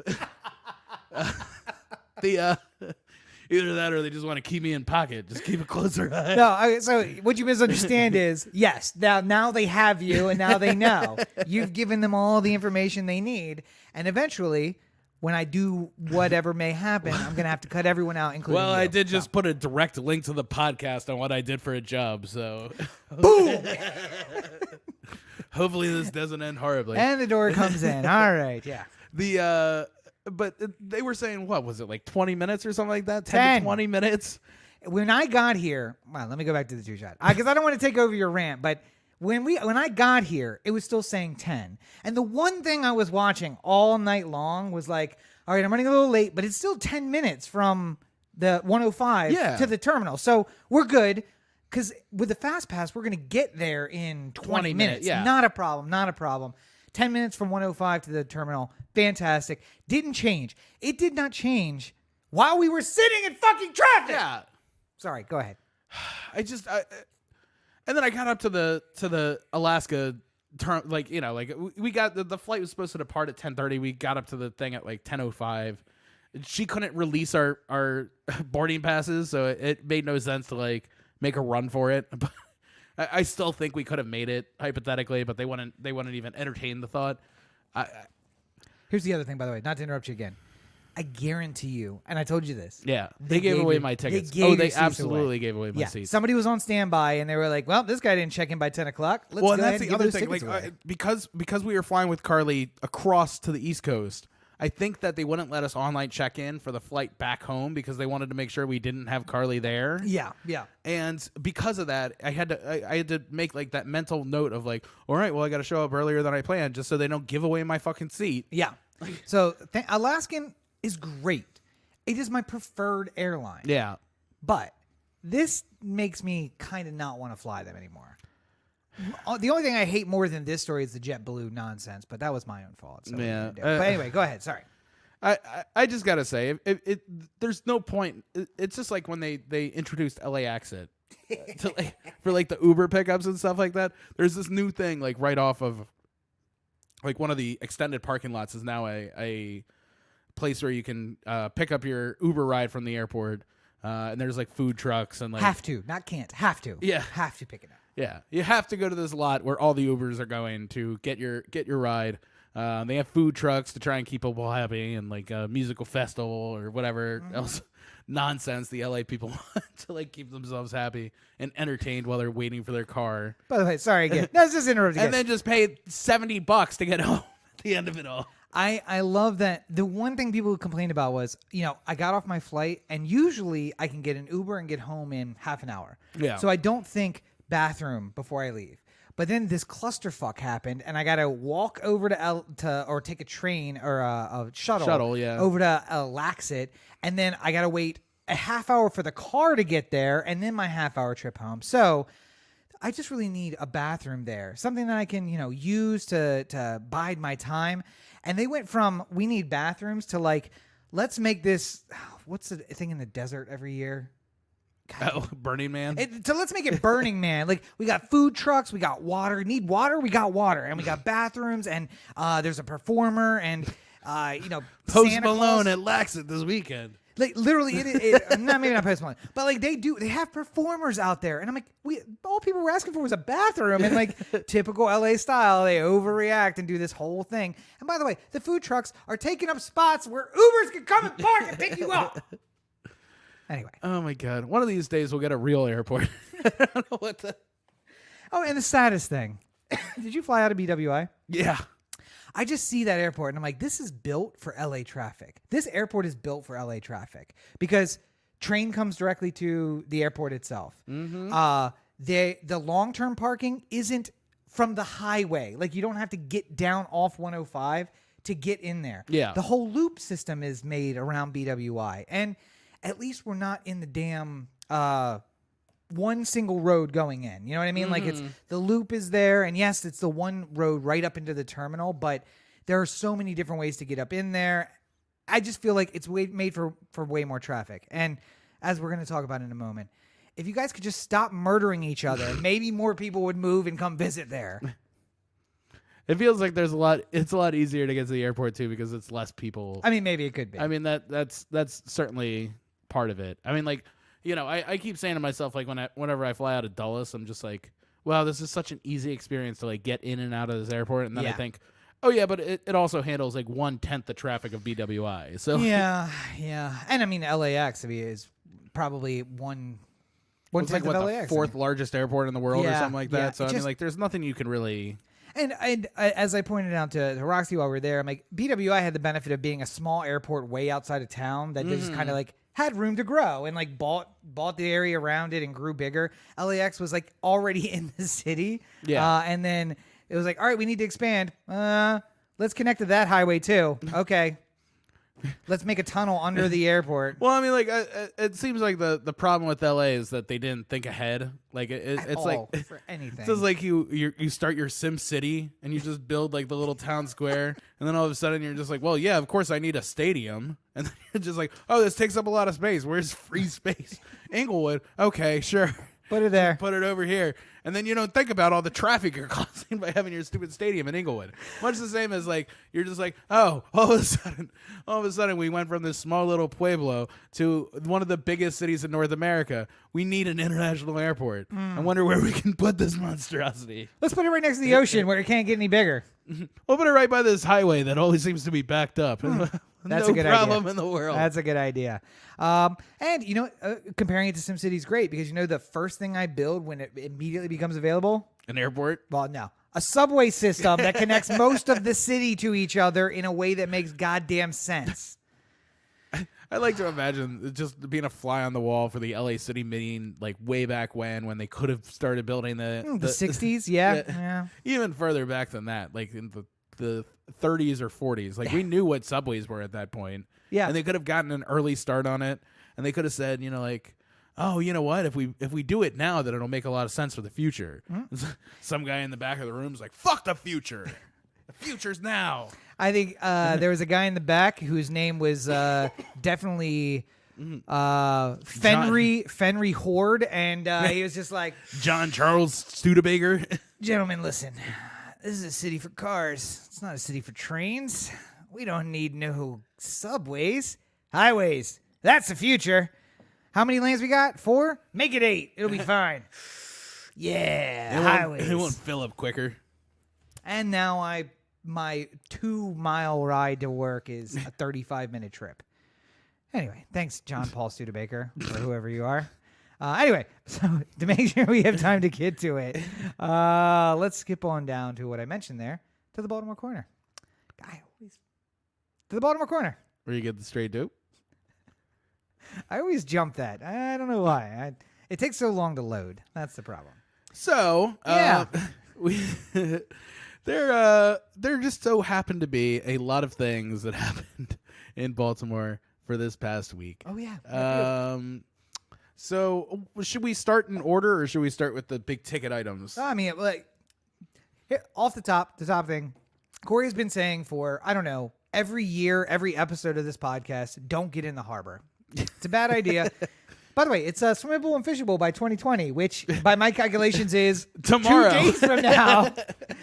Either that or they just want to keep me in pocket. Just keep a closer eye. No, so what you misunderstand is, yes, now they have you, and now they know. You've given them all the information they need, and eventually... when I do whatever may happen, I'm going to have to cut everyone out, including you. I did just put a direct link to the podcast on what I did for a job, so... Boom! Hopefully this doesn't end horribly. And the door comes in. All right, yeah. but they were saying, what was it, like 20 minutes or something like that? 10 to 20 minutes? When I got here, well, let me go back to the two-shot. Because I don't want to take over your rant, but when I got here, it was still saying 10. And the one thing I was watching all night long was like, all right, I'm running a little late, but it's still 10 minutes from the 105 to the terminal. So we're good. Because with the Fast Pass, we're going to get there in 20 minutes. Yeah. Not a problem. 10 minutes from 105 to the terminal. Fantastic. Didn't change. It did not change while we were sitting in fucking traffic. Yeah. Sorry, go ahead. And then I got up to the Alaska like, you know, like we got the flight was supposed to depart at 10:30. We got up to the thing at like 10:05. She couldn't release our boarding passes, so it made no sense to like make a run for it. But I still think we could have made it hypothetically, but they wouldn't even entertain the thought. Here's the other thing, by the way, not to interrupt you again. I guarantee you, and I told you this. Yeah, they gave away my tickets. They absolutely gave away my seats. Somebody was on standby, and they were like, "Well, this guy didn't check in by 10 o'clock. Let's well, go and that's ahead the and other give those thing. tickets Like away." because we were flying with Carly across to the East Coast, I think that they wouldn't let us online check in for the flight back home because they wanted to make sure we didn't have Carly there. Yeah. And because of that, I had to make like that mental note of like, all right, well, I got to show up earlier than I planned just so they don't give away my fucking seat. Yeah. So Alaskan is great. It is my preferred airline. Yeah. But this makes me kind of not want to fly them anymore. The only thing I hate more than this story is the JetBlue nonsense, but that was my own fault. So yeah. But anyway, go ahead. Sorry. I just gotta say, there's no point. It's just like when they introduced LA Exit for like the Uber pickups and stuff like that. There's this new thing like right off of like one of the extended parking lots is now a place where you can pick up your Uber ride from the airport, and there's like food trucks and like have to, not can't, have to. Yeah, have to pick it up. Yeah, you have to go to this lot where all the Ubers are going to get your ride. They have food trucks to try and keep people happy, and like a musical festival or whatever else nonsense the LA people want to like keep themselves happy and entertained while they're waiting for their car. By the way, sorry again. Let's just interrupt again. And then just pay $70 to get home at the end of it all. I love that. The one thing people complained about was, I got off my flight, and usually I can get an Uber and get home in half an hour. Yeah. So I don't think bathroom before I leave. But then this clusterfuck happened, and I got to walk over or take a train or a shuttle over to Laxit, and then I got to wait a half hour for the car to get there, and then my half-hour trip home. So I just really need a bathroom there, something that I can use to bide my time. And they went from we need bathrooms to like let's make this what's the thing in the desert every year? Burning Man. So let's make it Burning Man. Like we got food trucks, we got water. Need water? We got water, and we got bathrooms, and there's a performer, and Post Santa Malone Claus. at Laxit this weekend. Like literally, maybe not Post Malone, but like they have performers out there, and I'm like, all people were asking for was a bathroom, and like typical LA style, they overreact and do this whole thing. And by the way, the food trucks are taking up spots where Ubers can come and park and pick you up. Anyway. Oh my God. One of these days we'll get a real airport. I don't know what the... Oh, and the saddest thing. Did you fly out of BWI? Yeah. I just see that airport and I'm like, this is built for LA traffic. This airport is built for LA traffic because train comes directly to the airport itself. Mm-hmm. The long-term parking isn't from the highway. Like you don't have to get down off 105 to get in there. Yeah. The whole loop system is made around BWI. And at least we're not in the damn one single road going in. You know what I mean? Mm-hmm. Like it's the loop is there, and yes, it's the one road right up into the terminal, but there are so many different ways to get up in there. I just feel like it's made for way more traffic. And as we're going to talk about in a moment, if you guys could just stop murdering each other, maybe more people would move and come visit there. It feels like it's a lot easier to get to the airport too because it's less people. I mean, maybe it could be. I mean, that's certainly part of it. I mean, like, I keep saying to myself, like, whenever I fly out of Dulles, I'm just like, wow, this is such an easy experience to, like, get in and out of this airport. And then I think, oh, yeah, but it also handles, like, 1/10 the traffic of BWI. So yeah. And, I mean, LAX is probably one it's like, of what, LAX. the fourth largest airport in the world or something like that. So, I mean, like, there's nothing you can really... And as I pointed out to Roxy while we were there, I'm like, BWI had the benefit of being a small airport way outside of town that just kind of like had room to grow and like bought the area around it and grew bigger. LAX was like already in the city. Yeah. And then it was like, all right, we need to expand. Let's connect to that highway too. Okay. Let's make a tunnel under the airport. Well, I mean, like, it seems like the problem with LA is that they didn't think ahead. Like, it's like for anything. It's just like you start your Sim City and you just build like the little town square, and then all of a sudden you're just like, well, yeah, of course I need a stadium, and then you're just like, oh, this takes up a lot of space. Where's free space? Inglewood. Okay, sure. Put it there. Put it over here. And then you don't think about all the traffic you're causing by having your stupid stadium in Inglewood. Much the same as like you're just like, oh, all of a sudden we went from this small little pueblo to one of the biggest cities in North America. We need an international airport. I wonder where we can put this monstrosity. Let's put it right next to the ocean where it can't get any bigger. We'll put it right by this highway that always seems to be backed up. That's no a good problem idea. in the world. That's a good idea. And, you know, comparing it to SimCity is great because, you know, the first thing I build when it immediately becomes available? An airport? Well, no. A subway system that connects most of the city to each other in a way that makes goddamn sense. I like to imagine just being a fly on the wall for the LA City meeting, like way back when they could have started building the 60s. Yeah. Even further back than that, like in the 30s or 40s. Like we knew what subways were at that point. Yeah. And they could have gotten an early start on it, and they could have said, you know, like, oh, you know what? If we do it now, then it'll make a lot of sense for the future. Some guy in the back of the room is like, fuck the future. The future's now. I think there was a guy in the back whose name was definitely Fenry Horde, and he was just like, John Charles Studebaker. Gentlemen, listen. This is a city for cars. It's not a city for trains. We don't need no subways. Highways. That's the future. How many lanes we got? 4? Make it 8. It'll be fine. Yeah, highways. It won't fill up quicker. And now my 2-mile ride to work is a 35-minute trip. Anyway, thanks, John Paul Studebaker, or whoever you are. Anyway, so to make sure we have time to get to it, let's skip on down to what I mentioned there, to the Baltimore corner. To the Baltimore corner. Where you get the straight dope? I always jump that. I don't know why. It takes so long to load. That's the problem. So, yeah. There just so happened to be a lot of things that happened in Baltimore for this past week. Oh, yeah. So should we start in order, or should we start with the big ticket items? I mean, like, off the top thing, Corey's been saying for, I don't know, every year, every episode of this podcast, don't get in the harbor. It's a bad idea. By the way, it's swimmable and fishable by 2020, which by my calculations is tomorrow. 2 days from now.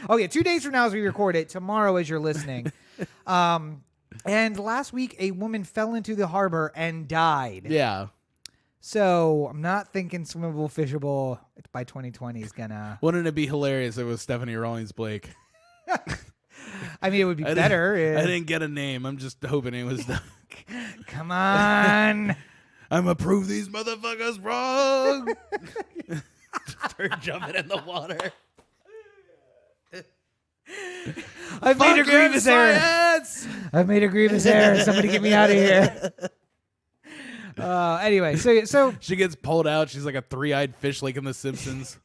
Oh, yeah, 2 days from now as we record it. Tomorrow as you're listening. And last week, a woman fell into the harbor and died. Yeah. So I'm not thinking swimmable, fishable by 2020 is gonna. Wouldn't it be hilarious if it was Stephanie Rawlings Blake? I mean, it would be better. I didn't get a name. I'm just hoping it was. Come on. I'm gonna prove these motherfuckers wrong. Start jumping in the water. I've made a grievous error. I've made a grievous error. Somebody get me out of here. Anyway, so she gets pulled out. She's like a 3-eyed fish, like in The Simpsons.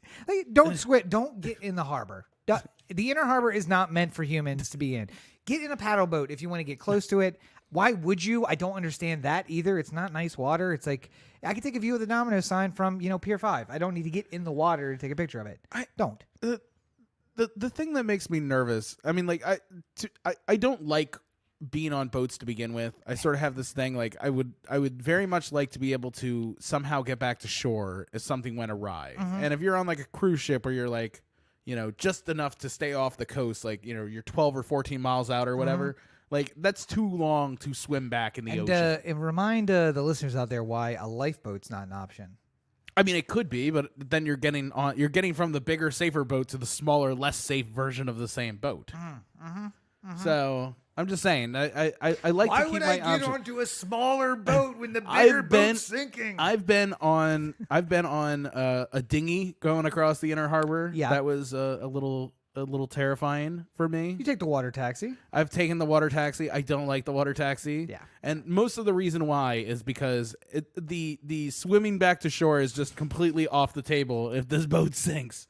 Don't get in the harbor. The inner harbor is not meant for humans to be in. Get in a paddle boat if you want to get close to it. Why would you? I don't understand that either. It's not nice water. It's like I can take a view of the Domino sign from Pier 5. I don't need to get in the water to take a picture of it. Don't. The thing that makes me nervous. I mean, like I don't like being on boats to begin with. I sort of have this thing like I would very much like to be able to somehow get back to shore if something went awry. Mm-hmm. And if you're on like a cruise ship where you're like, just enough to stay off the coast, like, you're 12 or 14 miles out or whatever, like that's too long to swim back in the ocean. And remind the listeners out there why a lifeboat's not an option. I mean, it could be, but then you're getting from the bigger, safer boat to the smaller, less safe version of the same boat. So I'm just saying, I like to keep my options. Why would I get onto a smaller boat when the bigger boat's sinking? I've been on a dinghy going across the inner harbor. Yeah, that was a little a little terrifying for me. You take the water taxi. I've taken the water taxi. I don't like the water taxi. Yeah. And most of the reason why is because the swimming back to shore is just completely off the table if this boat sinks.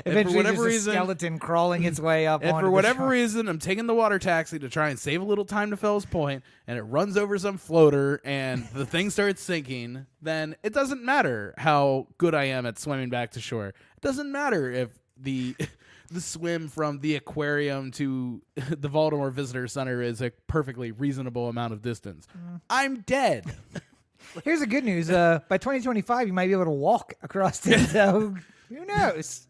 Eventually, there's a skeleton crawling its way up. And for whatever reason, I'm taking the water taxi to try and save a little time to Fells Point, and it runs over some floater, and the thing starts sinking. Then it doesn't matter how good I am at swimming back to shore. It doesn't matter if the swim from the aquarium to the Baltimore Visitor Center is a perfectly reasonable amount of distance. I'm dead. Here's the good news: by 2025, you might be able to walk across it. So who knows?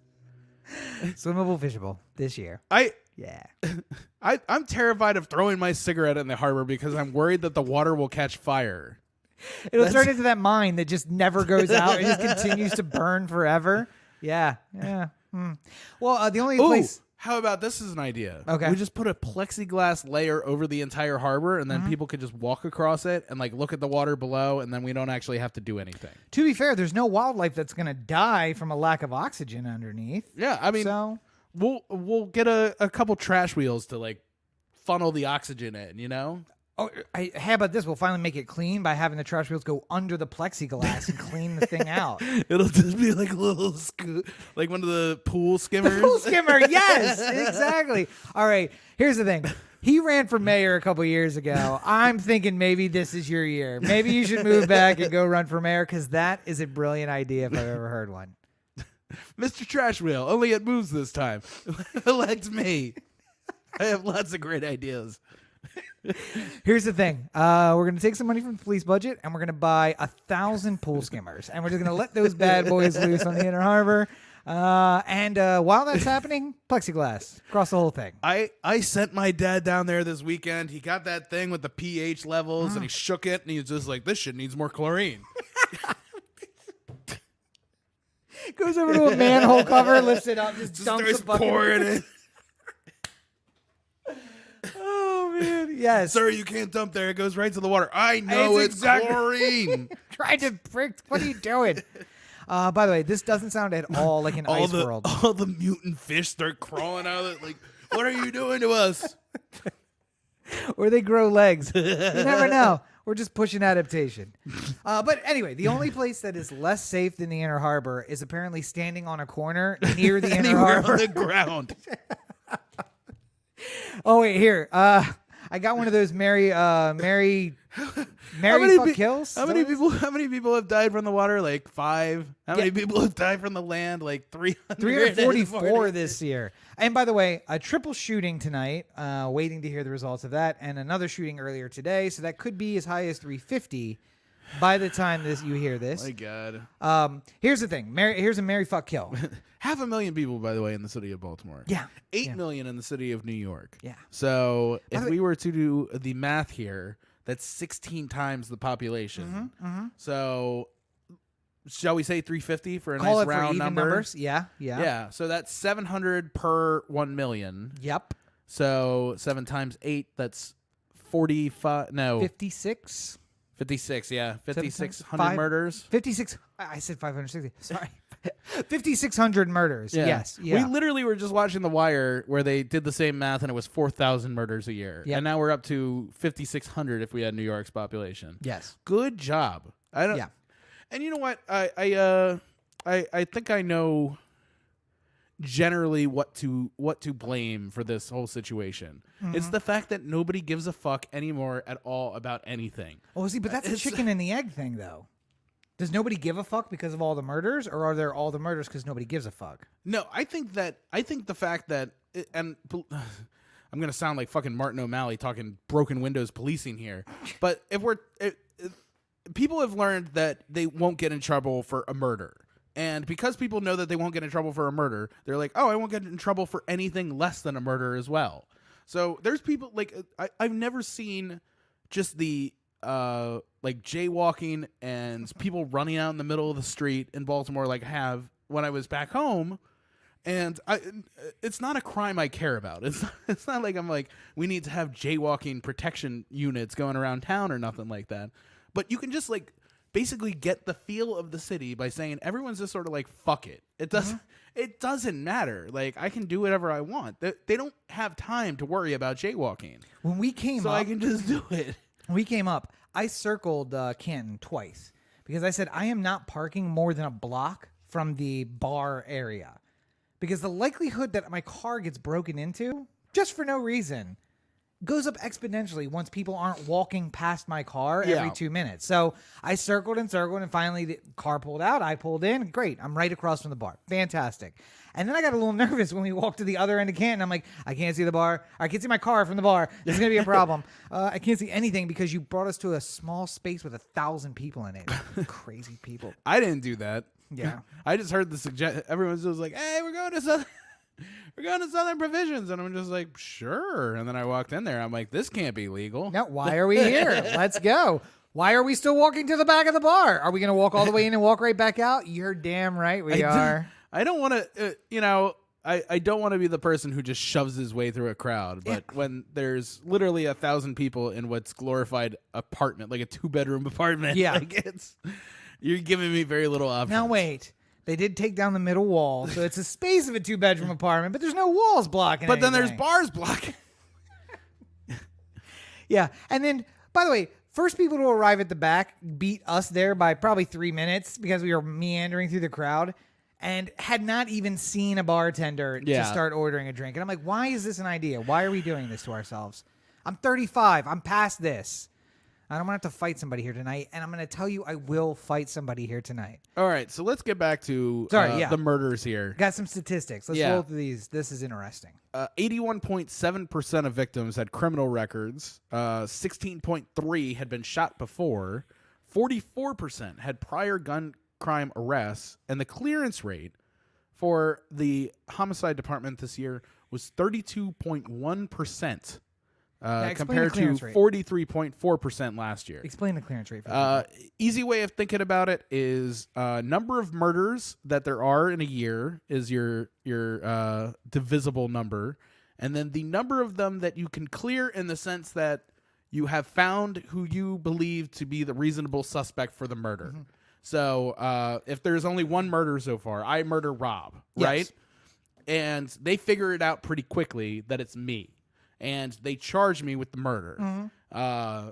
Swimmable, fishable this year. I'm terrified of throwing my cigarette in the harbor because I'm worried that the water will catch fire. It'll turn into that mine that just never goes out and just continues to burn forever. Yeah. Well, the only place. How about this is an idea? Okay. We just put a plexiglass layer over the entire harbor, and then people could just walk across it and like look at the water below, and then we don't actually have to do anything. To be fair, there's no wildlife that's going to die from a lack of oxygen underneath. Yeah, I mean, so we'll get a couple trash wheels to like funnel the oxygen in, you know? Oh, how about this? We'll finally make it clean by having the trash wheels go under the plexiglass and clean the thing out. It'll just be like a little like one of the pool skimmers. The pool skimmer, yes, exactly. All right, here's the thing. He ran for mayor a couple years ago. I'm thinking maybe this is your year. Maybe you should move back and go run for mayor because that is a brilliant idea if I've ever heard one. Mr. Trash Wheel, only it moves this time. Elect me. I have lots of great ideas. Here's the thing. We're going to take some money from the police budget, and we're going to buy 1,000 pool skimmers. And we're just going to let those bad boys loose on the Inner Harbor. And while that's happening, plexiglass across the whole thing. I sent my dad down there this weekend. He got that thing with the pH levels, and he shook it, and he was just like, this shit needs more chlorine. Goes over to a manhole cover, lifts it up, just dumps starts a bucket. pouring it. Oh, man. Yes. Sir, you can't dump there. It goes right to the water. I know it's chlorine. Trying to prick. What are you doing? By the way, this doesn't sound at all like an ice world. All the mutant fish start crawling out of it. Like, what are you doing to us? Or they grow legs. You never know. We're just pushing adaptation. But anyway, the only place that is less safe than the Inner Harbor is apparently standing on a corner near the Inner Harbor. On the ground. Oh wait, here. I got one of those Mary fuck kills. How many people have died from the water? Like 5. How many people have died from the land? Like 344 this year. And by the way, a triple shooting tonight. Waiting to hear the results of that, and another shooting earlier today. So that could be as high as 350 by the time you hear this. My God. Here's the thing. Here's a Mary fuck kill. 500,000 people, by the way, in the city of Baltimore. Yeah. 8 million in the city of New York. Yeah. So if we were to do the math here, that's 16 times the population. So shall we say 350 for a nice round number? Numbers. Yeah. So that's 700 per 1 million. Yep. So 7 times 8, that's 45. No. 56. 56, yeah. 5,600 murders. 56. I said 560. Sorry. 5,600 murders. Yeah. Yes. Yeah. We literally were just watching The Wire where they did the same math and it was 4,000 murders a year. Yep. And now we're up to 5,600 if we had New York's population. Yes. Good job. Yeah. And you know what? I think I know generally what to blame for this whole situation. It's the fact that nobody gives a fuck anymore at all about anything. Oh, see, but that's a chicken and the egg thing, though. Does nobody give a fuck because of all the murders, or are there all the murders because nobody gives a fuck? No, I think the fact that, and I'm going to sound like fucking Martin O'Malley talking broken windows policing here, but people have learned that they won't get in trouble for a murder. And because people know that they won't get in trouble for a murder, they're like, oh, I won't get in trouble for anything less than a murder as well. So there's people like I've never seen just the like jaywalking and people running out in the middle of the street in Baltimore like have when I was back home. And it's not a crime I care about. It's not like I'm like, we need to have jaywalking protection units going around town or nothing like that. But you can just like basically get the feel of the city by saying everyone's just sort of like, fuck it. It doesn't matter. Like, I can do whatever I want. They don't have time to worry about jaywalking. When we came up, I can just do it. When we came up, I circled Canton twice because I said I am not parking more than a block from the bar area because the likelihood that my car gets broken into just for no reason goes up exponentially once people aren't walking past my car every 2 minutes. So I circled and finally the car pulled out. I pulled in. Great. I'm right across from the bar. Fantastic. And then I got a little nervous when we walked to the other end of Canton. I'm like, I can't see the bar. I can't see my car from the bar. This is going to be a problem. I can't see anything because you brought us to a small space with 1,000 people in it. Crazy people. I didn't do that. Yeah. I just heard the suggestion. Everyone's just like, hey, we're going to Southern Provisions. And I'm just like, sure. And then I walked in there. I'm like, this can't be legal. No, why are we here? Let's go. Why are we still walking to the back of the bar? Are we going to walk all the way in and walk right back out? You're damn right we are. I don't want to, I don't want to be the person who just shoves his way through a crowd. But when there's literally 1,000 people in what's glorified apartment, like a 2-bedroom apartment, you're giving me very little options. Now, wait. They did take down the middle wall, so it's a space of a 2-bedroom apartment, but there's no walls blocking But then anything. there's bars blocking. Yeah, and then, by the way, first people to arrive at the back beat us there by probably 3 minutes because we were meandering through the crowd and had not even seen a bartender to start ordering a drink. And I'm like, why is this an idea? Why are we doing this to ourselves? I'm 35. I'm past this. I don't want to have to fight somebody here tonight, and I'm going to tell you I will fight somebody here tonight. All right, so let's get back to the murders here. Got some statistics. Let's roll through these. This is interesting. 81.7% of victims had criminal records. 16.3% had been shot before. 44% had prior gun crime arrests, and the clearance rate for the homicide department this year was 32.1%. Compared to 43.4% last year. Explain the clearance rate. Easy way of thinking about it is number of murders that there are in a year is your divisible number, and then the number of them that you can clear in the sense that you have found who you believe to be the reasonable suspect for the murder. Mm-hmm. So if there's only one murder so far, I murder Rob, right? And they figure it out pretty quickly that it's me. And they charge me with the murder. Mm-hmm.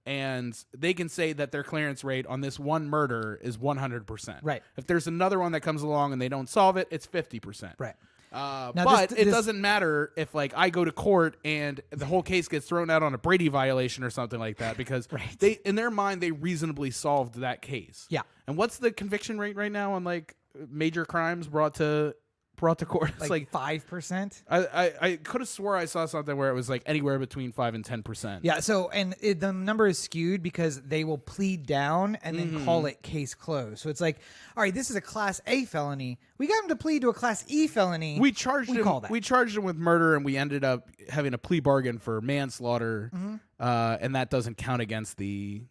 And they can say that their clearance rate on this one murder is 100%. Right. If there's another one that comes along and they don't solve it, it's 50%. Right. But it doesn't matter if, like, I go to court and the whole case gets thrown out on a Brady violation or something like that because they, in their mind, they reasonably solved that case. Yeah. And what's the conviction rate right now on, like, major crimes brought to court? It's like 5%. I could have swore I saw something where it was like anywhere between 5 and 10%. Yeah. So the number is skewed because they will plead down and then call it case closed. So it's like, all right, this is a Class A felony. We got him to plead to a Class E felony. We charged him with murder, and we ended up having a plea bargain for manslaughter, and that doesn't count against the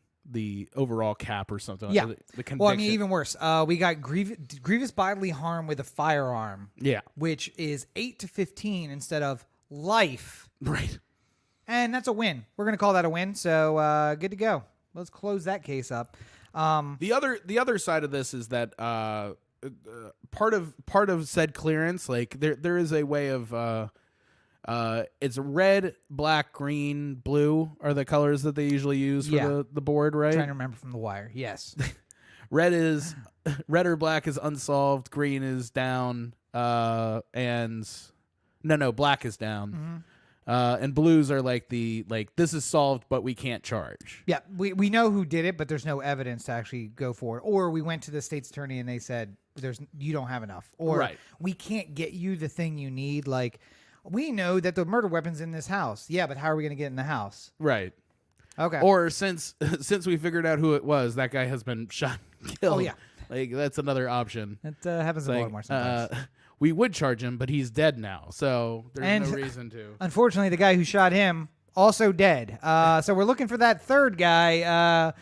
overall cap or something. Yeah. The conviction. Well, I mean, even worse. We got grievous bodily harm with a firearm. Yeah. Which is 8 to 15 instead of life. Right. And that's a win. We're going to call that a win. So good to go. Let's close that case up. The other side of this is that part of said clearance, like there is a way of it's red, black, green, blue are the colors that they usually use for the board, right? I'm trying to remember from The Wire. Yes. Red or black is unsolved, green is down, and black is down. And blues are like this is solved but we can't charge. Yeah, we know who did it, but there's no evidence to actually go forward. Or we went to the state's attorney and they said you don't have enough. Or we can't get you the thing you need, like we know that the murder weapon's in this house. Yeah, but how are we going to get in the house? Right. Okay. Or since we figured out who it was, that guy has been shot and killed. Oh, yeah. Like, that's another option. It happens in Baltimore sometimes. We would charge him, but he's dead now, so there's no reason to. Unfortunately, the guy who shot him, also dead. So we're looking for that third guy.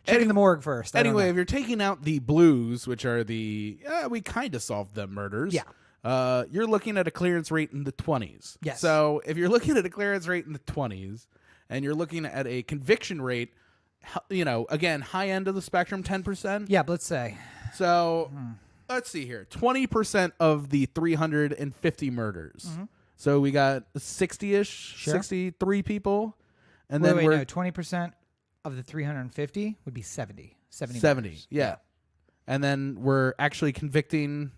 Checking the morgue first. Anyway, if you're taking out the blues, which are we kind of solved them murders. Yeah. You're looking at a clearance rate in the 20s. Yes. So if you're looking at a clearance rate in the 20s and you're looking at a conviction rate again, high end of the spectrum, 10%. Yeah, let's say. So let's see here, 20% of the 350 murders. So we got 60-ish, 63 people, and then we're 20% of the 350 would be 70. 70 murders. Yeah. And then we're actually convicting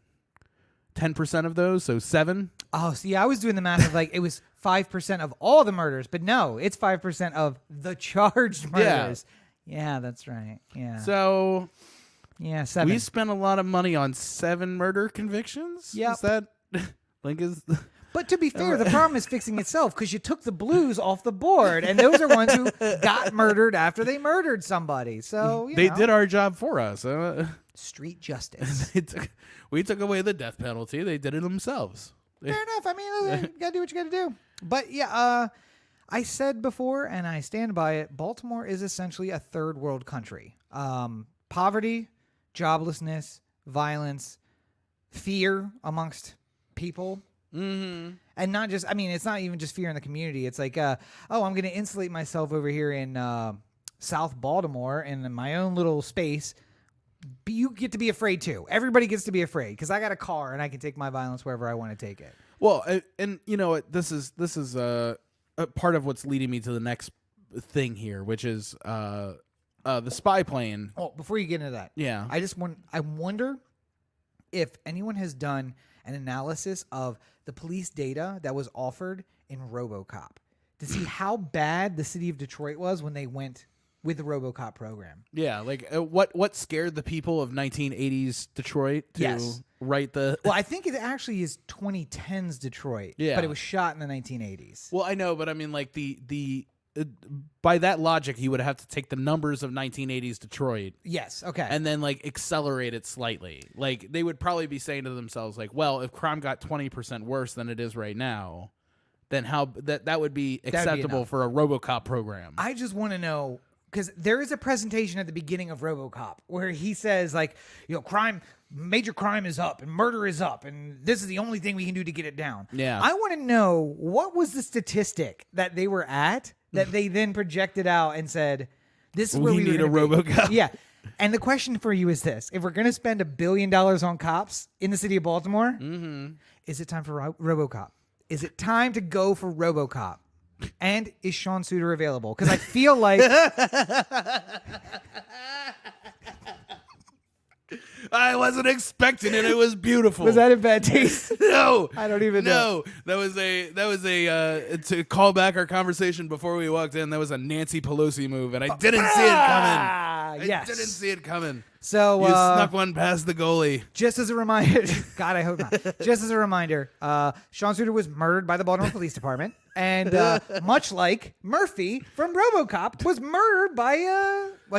10% of those, so 7. Oh, see, I was doing the math of like it was 5% of all the murders, but no, it's 5% of the charged murders. Yeah, that's right. Yeah. So, 7. We spent a lot of money on 7 murder convictions. Yep. Is that is? But to be fair, the problem is fixing itself because you took the blues off the board, and those are ones who got murdered after they murdered somebody. So they did our job for us. Street justice. We took away the death penalty. They did it themselves. Fair enough. I mean, you gotta do what you gotta do. But yeah, I said before, and I stand by it. Baltimore is essentially a third world country. Poverty, joblessness, violence, fear amongst people. And not just, I mean, it's not even just fear in the community. It's like, I'm going to insulate myself over here in South Baltimore in my own little space. But you get to be afraid too. Everybody gets to be afraid because I got a car and I can take my violence wherever I want to take it. Well, and you know what? This is a part of what's leading me to the next thing here, which is the spy plane. Oh, before you get into that, yeah, I wonder if anyone has done an analysis of the police data that was offered in RoboCop to see how bad the city of Detroit was when they went with the RoboCop program. Yeah, like what scared the people of 1980s Detroit to write the... Well, I think it actually is 2010s Detroit, but it was shot in the 1980s. Well, I know, but I mean, like the by that logic, you would have to take the numbers of 1980s Detroit. Yes, okay. And then like accelerate it slightly. Like they would probably be saying to themselves like, well, if crime got 20% worse than it is right now, then how that would be acceptable for a RoboCop program. I just want to know, because there is a presentation at the beginning of RoboCop where he says like, major crime is up and murder is up and this is the only thing we can do to get it down. Yeah. I want to know, what was the statistic that they were at that they then projected out and said, this is where we need a RoboCop. Yeah. And the question for you is this: if we're going to spend $1 billion on cops in the city of Baltimore, is it time for RoboCop? Is it time to go for RoboCop? And is Sean Suter available? Because I feel like... I wasn't expecting it. It was beautiful. Was that in bad taste? No, I don't even know. That was a to call back our conversation before we walked in. That was a Nancy Pelosi move, and I didn't see it coming. Yes. I didn't see it coming. So you snuck one past the goalie. Just as a reminder, God, I hope not. Just as a reminder, Sean Suter was murdered by the Baltimore Police Department, and much like Murphy from RoboCop was murdered by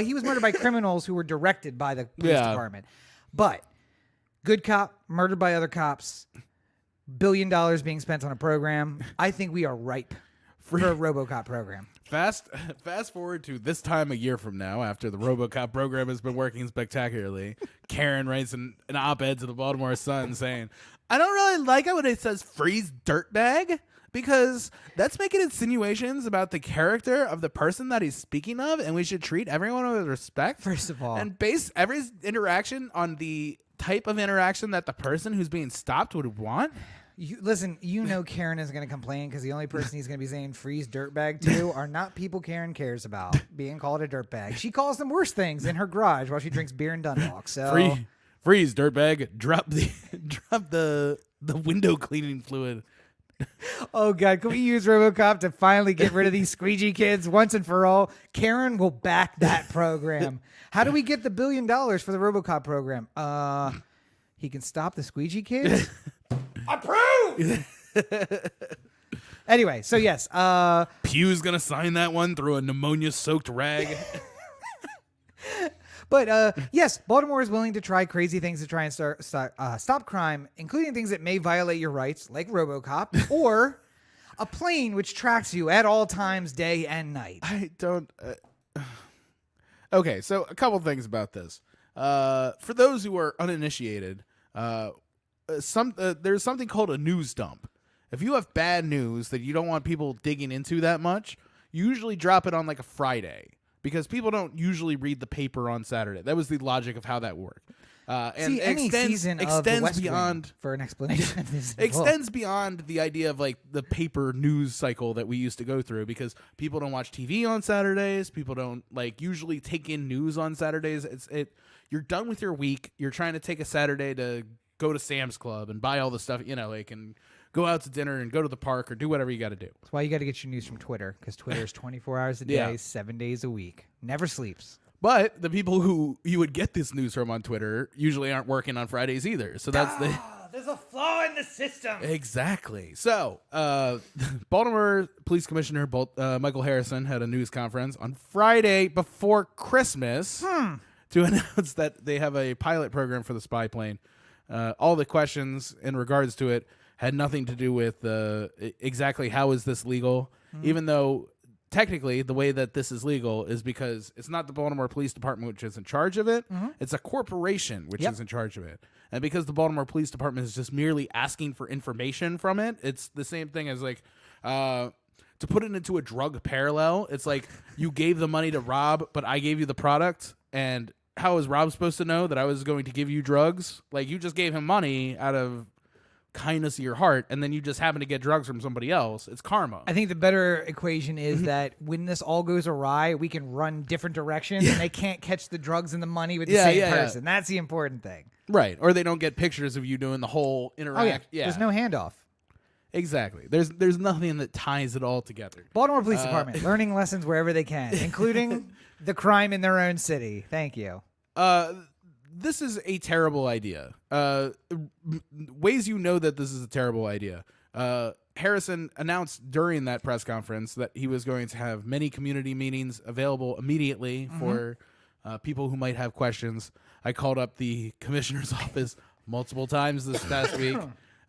he was murdered by criminals who were directed by the police department. But good cop murdered by other cops, $1 billion being spent on a program. I think we are ripe for a RoboCop program. Fast forward to this time a year from now, after the RoboCop program has been working spectacularly, Karen writes an op-ed to the Baltimore Sun saying, I don't really like it when it says freeze dirtbag, because that's making insinuations about the character of the person that he's speaking of, and we should treat everyone with respect. First of all. And base every interaction on the type of interaction that the person who's being stopped would want. Listen, Karen is going to complain because the only person he's going to be saying freeze dirtbag to are not people Karen cares about being called a dirtbag. She calls them worse things in her garage while she drinks beer and Dundalk. So freeze dirtbag. Drop the window cleaning fluid. Oh, God. Can we use RoboCop to finally get rid of these squeegee kids once and for all? Karen will back that program. How do we get the $1 billion for the RoboCop program? He can stop the squeegee kids? Approve! Anyway, so yes. Pew's going to sign that one through a pneumonia-soaked rag. But yes, Baltimore is willing to try crazy things to try and stop crime, including things that may violate your rights, like RoboCop, or a plane which tracks you at all times, day and night. I don't... Okay, so a couple things about this. For those who are uninitiated, there's something called a news dump. If you have bad news that you don't want people digging into that much, you usually drop it on like a Friday. because people don't usually read the paper on Saturday. That was the logic of how that worked. And any season of the West beyond Wing for an explanation of this extends beyond the idea of like the paper news cycle that we used to go through, because people don't watch TV on Saturdays. People don't like usually take in news on Saturdays. You're done with your week. You're trying to take a Saturday to go to Sam's Club and buy all the stuff, like, and go out to dinner and go to the park or do whatever you got to do. That's why you got to get your news from Twitter, because Twitter is 24 hours a day, 7 days a week. Never sleeps. But the people who you would get this news from on Twitter usually aren't working on Fridays either. So that's there's a flaw in the system. Exactly. So, Baltimore Police Commissioner Michael Harrison had a news conference on Friday before Christmas to announce that they have a pilot program for the spy plane. All the questions in regards to it had nothing to do with exactly how is this legal, even though technically the way that this is legal is because it's not the Baltimore Police Department which is in charge of it. It's a corporation which is in charge of it. And because the Baltimore Police Department is just merely asking for information from it, it's the same thing as like to put it into a drug parallel. It's like you gave the money to Rob, but I gave you the product. And how is Rob supposed to know that I was going to give you drugs? Like, you just gave him money out of kindness of your heart, and then you just happen to get drugs from somebody else. It's karma. I think the better equation is that when this all goes awry, we can run different directions, and they can't catch the drugs and the money with the same person. That's the important thing. Right. Or they don't get pictures of you doing the whole interaction. There's no handoff. Exactly. There's nothing that ties it all together. Baltimore Police Department, learning lessons wherever they can, including the crime in their own city. Thank you. This is a terrible idea. Ways you know that this is a terrible idea. Harrison announced during that press conference that he was going to have many community meetings available immediately for people who might have questions. I called up the commissioner's office multiple times this past week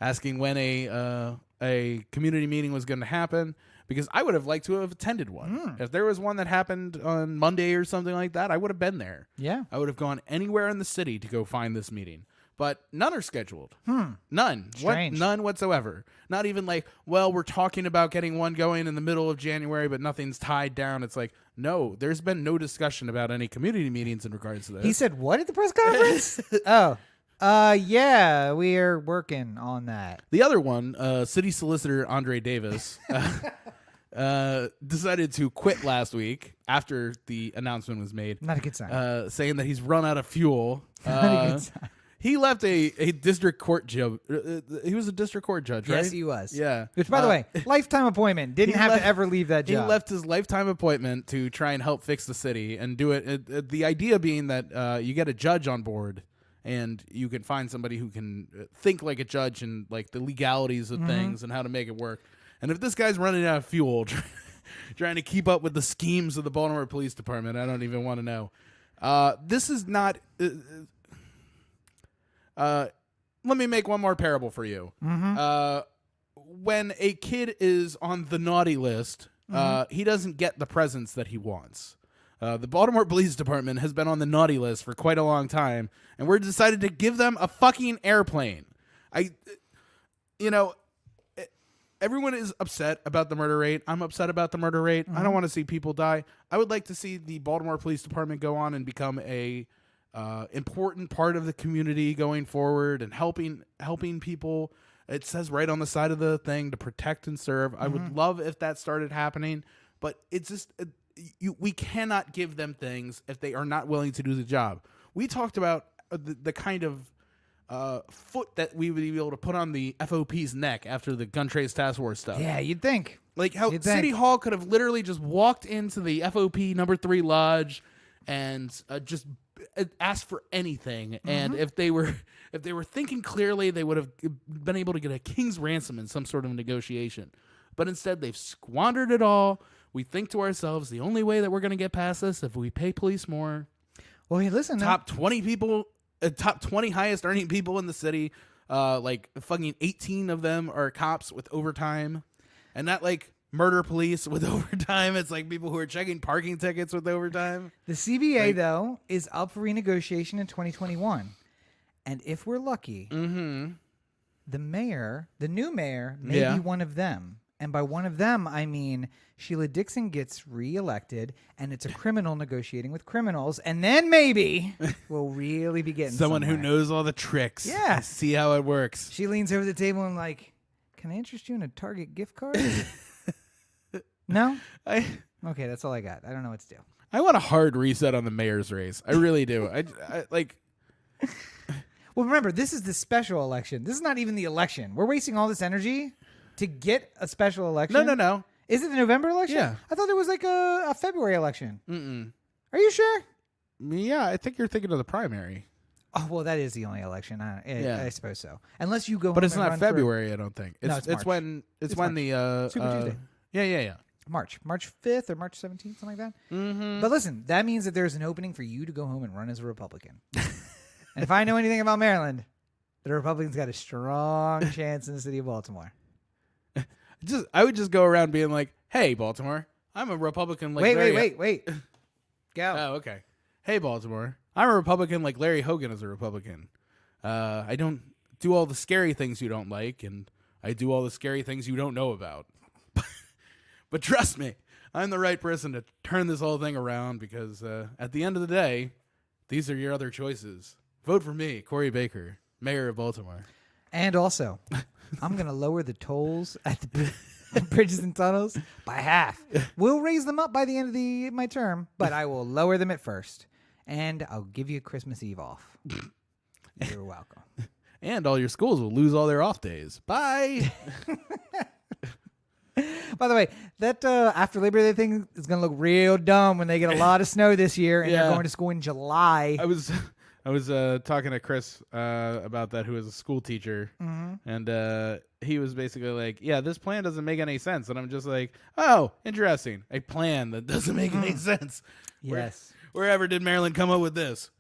asking when a community meeting was going to happen, because I would have liked to have attended one. If there was one that happened on Monday or something like that, I would have been there. Yeah. I would have gone anywhere in the city to go find this meeting. But none are scheduled. None. Strange. None whatsoever. Not even like, well, we're talking about getting one going in the middle of January, but nothing's tied down. It's like, no, there's been no discussion about any community meetings in regards to this. He said what at the press conference? Yeah, we are working on that. The other one, city solicitor Andre Davis, decided to quit last week after the announcement was made. Not a good sign. Saying that he's run out of fuel. Not a good sign. He left a district court judge. He was a district court judge, right? Yes, he was. Yeah. Which, by the way, lifetime appointment. Didn't have to ever leave that job. He left his lifetime appointment to try and help fix the city and do it. The idea being that you get a judge on board and you can find somebody who can think like a judge and like the legalities of things and how to make it work. And if this guy's running out of fuel, trying to keep up with the schemes of the Baltimore Police Department, I don't even want to know. This is not... let me make one more parable for you. When a kid is on the naughty list, he doesn't get the presents that he wants. The Baltimore Police Department has been on the naughty list for quite a long time, and we're decided to give them a fucking airplane. Everyone is upset about the murder rate. I'm upset about the murder rate. I don't want to see people die. I would like to see the Baltimore Police Department go on and become a important part of the community going forward and helping people. It says right on the side of the thing to protect and serve. I would love if that started happening, but it's just we cannot give them things if they are not willing to do the job. We talked about the kind of foot that we would be able to put on the FOP's neck after the gun trace task force stuff. Yeah, you'd think. Like how City Hall could have literally just walked into the FOP number 3 lodge and just asked for anything. And if they were thinking clearly, they would have been able to get a king's ransom in some sort of negotiation. But instead, they've squandered it all. We think to ourselves, the only way that we're going to get past this if we pay police more. Well, hey, listen. Top 20 people, top 20 highest earning people in the city, like fucking 18 of them are cops with overtime. And not like murder police with overtime. It's like people who are checking parking tickets with overtime. The CBA, though, is up for renegotiation in 2021. And if we're lucky, the new mayor may be one of them. And by one of them, I mean Sheila Dixon gets reelected, and it's a criminal negotiating with criminals, and then maybe we'll really be getting someone somewhere. who knows all the tricks. Yeah. See how it works. She leans over the table and like, can I interest you in a Target gift card? No? Okay, that's all I got. I don't know what to do. I want a hard reset on the mayor's race. I really do. I like... Well, remember, this is the special election. This is not even the election. We're wasting all this energy to get a special election. No. Is it the November election? Yeah. I thought it was like a February election. Mm-mm. Are you sure? Yeah, I think you're thinking of the primary. Oh, well, that is the only election. I suppose so. Unless you go But home it's and not run February, I don't think. No, it's March. when It's when March. the Super Tuesday. Yeah. March 5th or March 17th, something like that. Mm-hmm. But listen, that means that there's an opening for you to go home and run as a Republican. And if I know anything about Maryland, the Republicans got a strong chance in the city of Baltimore. I would just go around being like, "Hey, Baltimore, I'm a Republican." Like Wait. Go. Oh, okay. Hey, Baltimore, I'm a Republican. Like Larry Hogan is a Republican. I don't do all the scary things you don't like, and I do all the scary things you don't know about. But trust me, I'm the right person to turn this whole thing around because at the end of the day, these are your other choices. Vote for me, Corey Baker, Mayor of Baltimore. And also, I'm going to lower the tolls at the bridges and tunnels by half. We'll raise them up by the end of my term, but I will lower them at first. And I'll give you Christmas Eve off. You're welcome. And all your schools will lose all their off days. Bye. By the way, that after Labor Day thing is going to look real dumb when they get a lot of snow this year and they're going to school in July. I was talking to Chris about that, who is a school teacher, and he was basically like, "Yeah, this plan doesn't make any sense," and I'm just like, "Oh, interesting, a plan that doesn't make any sense." Yes. Wherever did Maryland come up with this?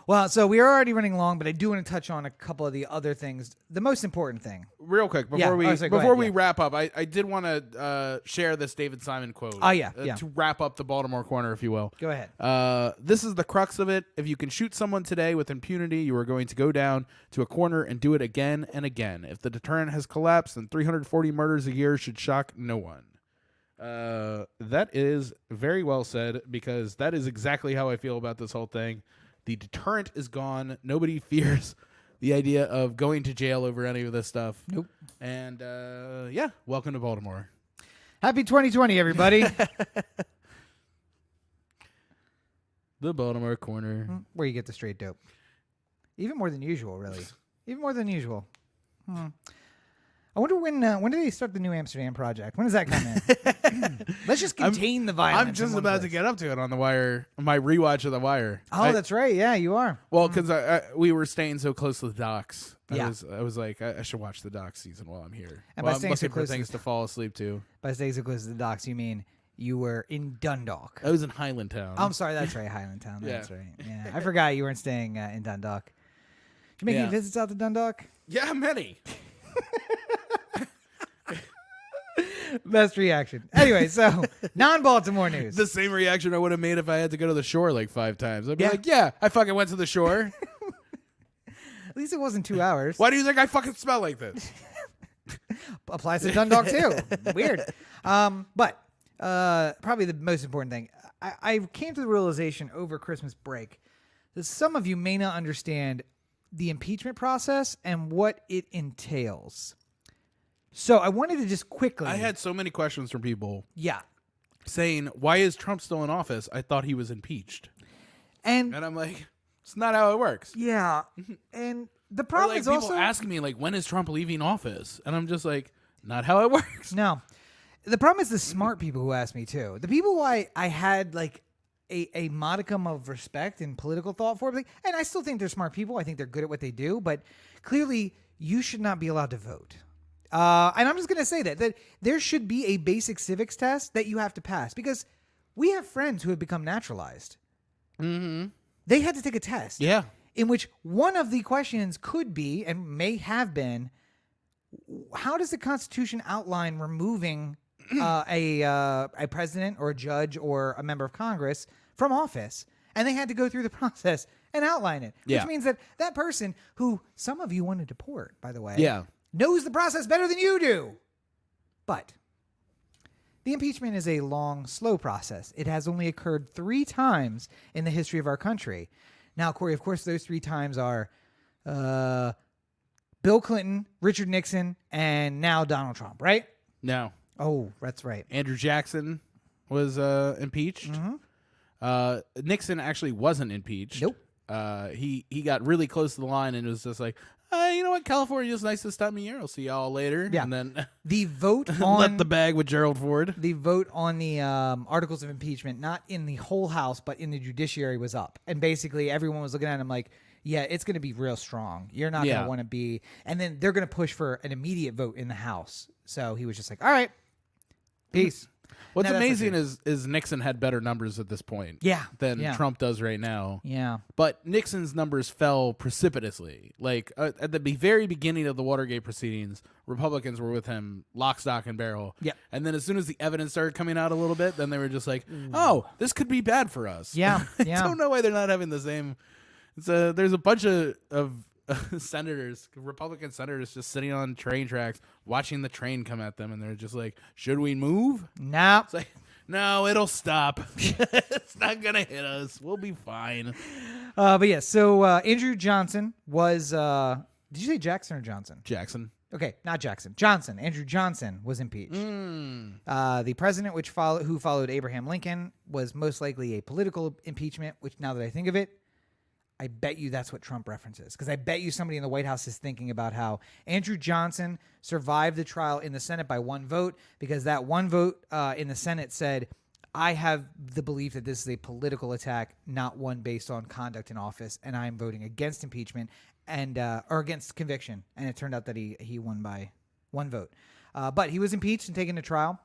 Well, so we are already running long, but I do want to touch on a couple of the other things. The most important thing. Real quick, before we wrap up, I did want to share this David Simon quote. Oh, yeah. To wrap up the Baltimore corner, if you will. Go ahead. This is the crux of it. If you can shoot someone today with impunity, you are going to go down to a corner and do it again and again. If the deterrent has collapsed, then 340 murders a year should shock no one. That is very well said, because that is exactly how I feel about this whole thing. The deterrent is gone. Nobody fears the idea of going to jail over any of this stuff. Nope. And welcome to Baltimore. Happy 2020, everybody. The Baltimore corner. Where you get the straight dope. Even more than usual, really. Even more than usual. I wonder when do they start the New Amsterdam project? When does that come in? Let's just contain the violence. I'm just about to get up to it on The Wire, my rewatch of The Wire. Oh, that's right. Yeah, you are. Well, because we were staying so close to the docks. Yeah. I was like, I should watch the dock season while I'm here. And I'm by staying so looking for close things to fall asleep to. By staying so close to the docks, you mean you were in Dundalk. I was in Highlandtown. Oh, I'm sorry, that's right, Highlandtown. Yeah. That's right. Yeah, I forgot you weren't staying in Dundalk. Did you make any visits out to Dundalk? Yeah, many. Best reaction. Anyway, so non-Baltimore news. The same reaction I would have made if I had to go to the shore like 5 times. I'd be like, yeah, I fucking went to the shore. At least it wasn't 2 hours. Why do you think I fucking smell like this? Applies to Dundalk too. Weird. But probably the most important thing, I came to the realization over Christmas break that some of you may not understand the impeachment process and what it entails. So I wanted to just quickly... I had so many questions from people Yeah. saying, why is Trump still in office? I thought he was impeached. And I'm like, it's not how it works. yeah. And the Or problem like is people also... asking me, like, when is Trump leaving office? And I'm just like, not how it works. No. The problem is the smart people who ask me too. The people who I had like a modicum of respect and political thought for, and I still think they're smart people. I think they're good at what they do, but clearly you should not be allowed to vote. And I'm just going to say that there should be a basic civics test that you have to pass, because we have friends who have become naturalized. Mm-hmm. They had to take a test. Yeah. In which one of the questions could be, and may have been, how does the Constitution outline removing a president or a judge or a member of Congress from office? And they had to go through the process and outline it. Yeah. Which means that person, who some of you want to deport, by the way, Yeah. knows the process better than you do. But the impeachment is a long, slow process. It has only occurred 3 times in the history of our country. Now, Corey, of course, those 3 times are Bill Clinton, Richard Nixon, and now Donald Trump, right? No. Oh, that's right. Andrew Jackson was impeached. Nixon actually wasn't impeached. Nope. He got really close to the line and was just like, you know what, California is nice this time of year. I'll see y'all later. Yeah. And then the vote on left the bag with Gerald Ford. The vote on the articles of impeachment, not in the whole House, but in the judiciary, was up. And basically everyone was looking at him like, yeah, it's going to be real strong. You're not going to want to be. And then they're going to push for an immediate vote in the House. So he was just like, all right, peace. What's amazing is Nixon had better numbers at this point than Trump does right now. Yeah. But Nixon's numbers fell precipitously. Like, at the very beginning of the Watergate proceedings, Republicans were with him lock, stock, and barrel. Yeah. And then as soon as the evidence started coming out a little bit, then they were just like, oh, this could be bad for us. Yeah. I don't know why they're not having the same. There's a bunch of senators, Republican senators, just sitting on train tracks, watching the train come at them, and they're just like, should we move? Nah. It's like, no, it'll stop. It's not going to hit us. We'll be fine. But yeah, so Andrew Johnson was, did you say Jackson or Johnson? Jackson. Okay, not Jackson. Johnson. Andrew Johnson was impeached. The president who followed Abraham Lincoln was most likely a political impeachment, which now that I think of it, I bet you that's what Trump references, because I bet you somebody in the White House is thinking about how Andrew Johnson survived the trial in the Senate by 1 vote, because that 1 vote in the Senate said, I have the belief that this is a political attack, not one based on conduct in office, and I am voting against impeachment and or against conviction. And it turned out that he won by 1 vote. But he was impeached and taken to trial.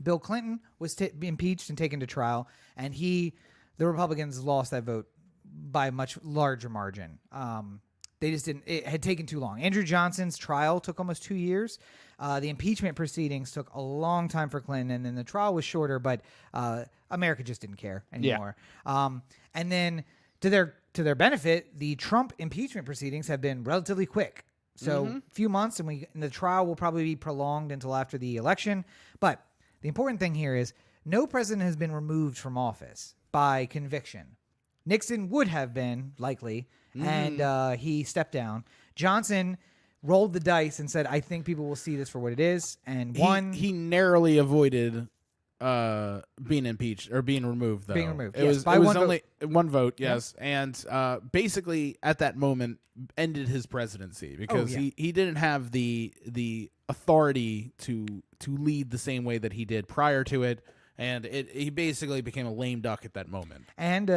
Bill Clinton was impeached and taken to trial, and the Republicans lost that vote by a much larger margin. They just didn't. It had taken too long. Andrew Johnson's trial took almost 2 years. The impeachment proceedings took a long time for Clinton, and then the trial was shorter. But America just didn't care anymore. And then to their benefit, the Trump impeachment proceedings have been relatively quick. So a few months, and the trial will probably be prolonged until after the election. But the important thing here is no president has been removed from office by conviction. Nixon would have been, likely, and he stepped down. Johnson rolled the dice and said, I think people will see this for what it is, and won. He narrowly avoided being impeached or being removed, though. Being removed, It was only 1 vote, yes. Yep. And basically, at that moment, ended his presidency, because he didn't have the authority to lead the same way that he did prior to it. And he basically became a lame duck at that moment. And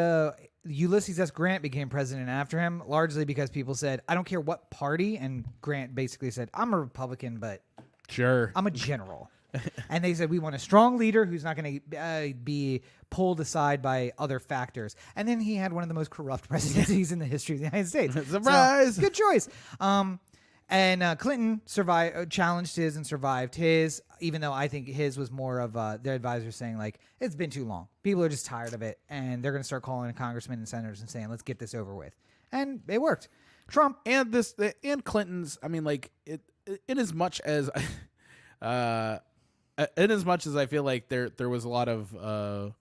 Ulysses S. Grant became president after him, largely because people said, I don't care what party. And Grant basically said, I'm a Republican, but sure, I'm a general. And they said, we want a strong leader who's not going to be pulled aside by other factors. And then he had one of the most corrupt presidencies in the history of the United States. Surprise! So, good choice. And Clinton challenged his and survived his, even though I think his was more of their advisors saying, like, it's been too long. People are just tired of it, and they're going to start calling congressmen and senators and saying, let's get this over with. And it worked. Trump and Clinton's, I mean, like, in as much as I feel like there was a lot of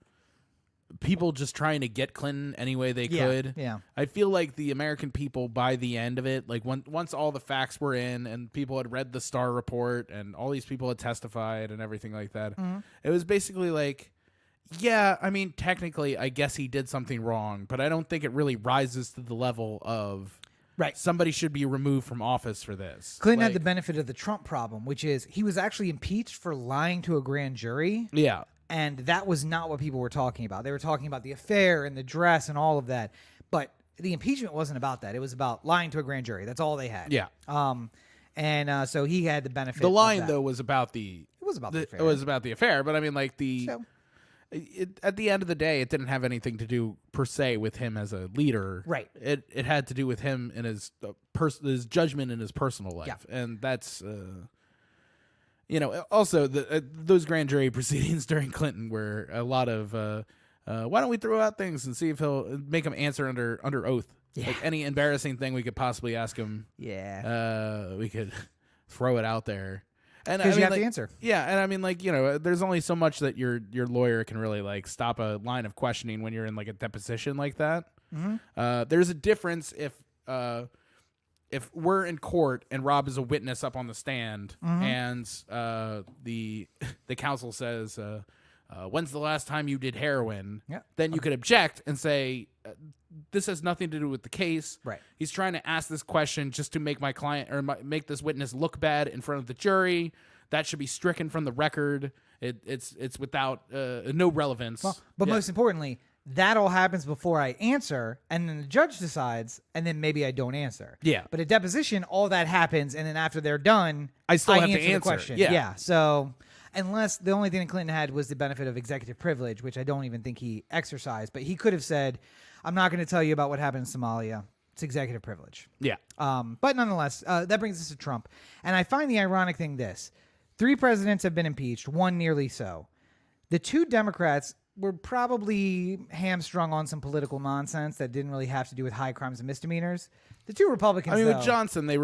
people just trying to get Clinton any way they could. Yeah. I feel like the American people, by the end of it, like once all the facts were in and people had read the Starr report and all these people had testified and everything like that, it was basically like, yeah, I mean, technically, I guess he did something wrong, but I don't think it really rises to the level of somebody should be removed from office for this. Clinton had the benefit of the Trump problem, which is he was actually impeached for lying to a grand jury. Yeah. And that was not what people were talking about. They were talking about the affair and the dress and all of that. But the impeachment wasn't about that. It was about lying to a grand jury. That's all they had. Yeah. So he had the benefit. The lying, though, was about the. It was about the affair. It was about the affair, but I mean, like at the end of the day, it didn't have anything to do per se with him as a leader. Right. It had to do with him and his judgment in his personal life, and that's. Also those grand jury proceedings during Clinton were a lot of why don't we throw out things and see if he'll make him answer under oath. Yeah. Like any embarrassing thing we could possibly ask him. Yeah. We could throw it out there. And because you have to answer. Yeah, and I mean, like, you know, there's only so much that your lawyer can really like stop a line of questioning when you're in like a deposition like that. There's a difference if we're in court and Rob is a witness up on the stand, and the counsel says, "When's the last time you did heroin?" Yeah. Then you could object and say, "This has nothing to do with the case." Right. He's trying to ask this question just to make my client or make this witness look bad in front of the jury. That should be stricken from the record. It's without no relevance. Well, but most importantly, that all happens before I answer, and then the judge decides, and then maybe I don't answer. Yeah. But at deposition, all that happens, and then after they're done, I still have to answer the answer. question. Yeah. So unless the only thing that Clinton had was the benefit of executive privilege, which I don't even think he exercised, but he could have said, "I'm not going to tell you about what happened in Somalia." It's executive privilege. Yeah. But nonetheless, that brings us to Trump. And I find the ironic thing this. 3 presidents have been impeached, 1 nearly so. The 2 Democrats were probably hamstrung on some political nonsense that didn't really have to do with high crimes and misdemeanors. The 2 Republicans, I mean, though, with Johnson, they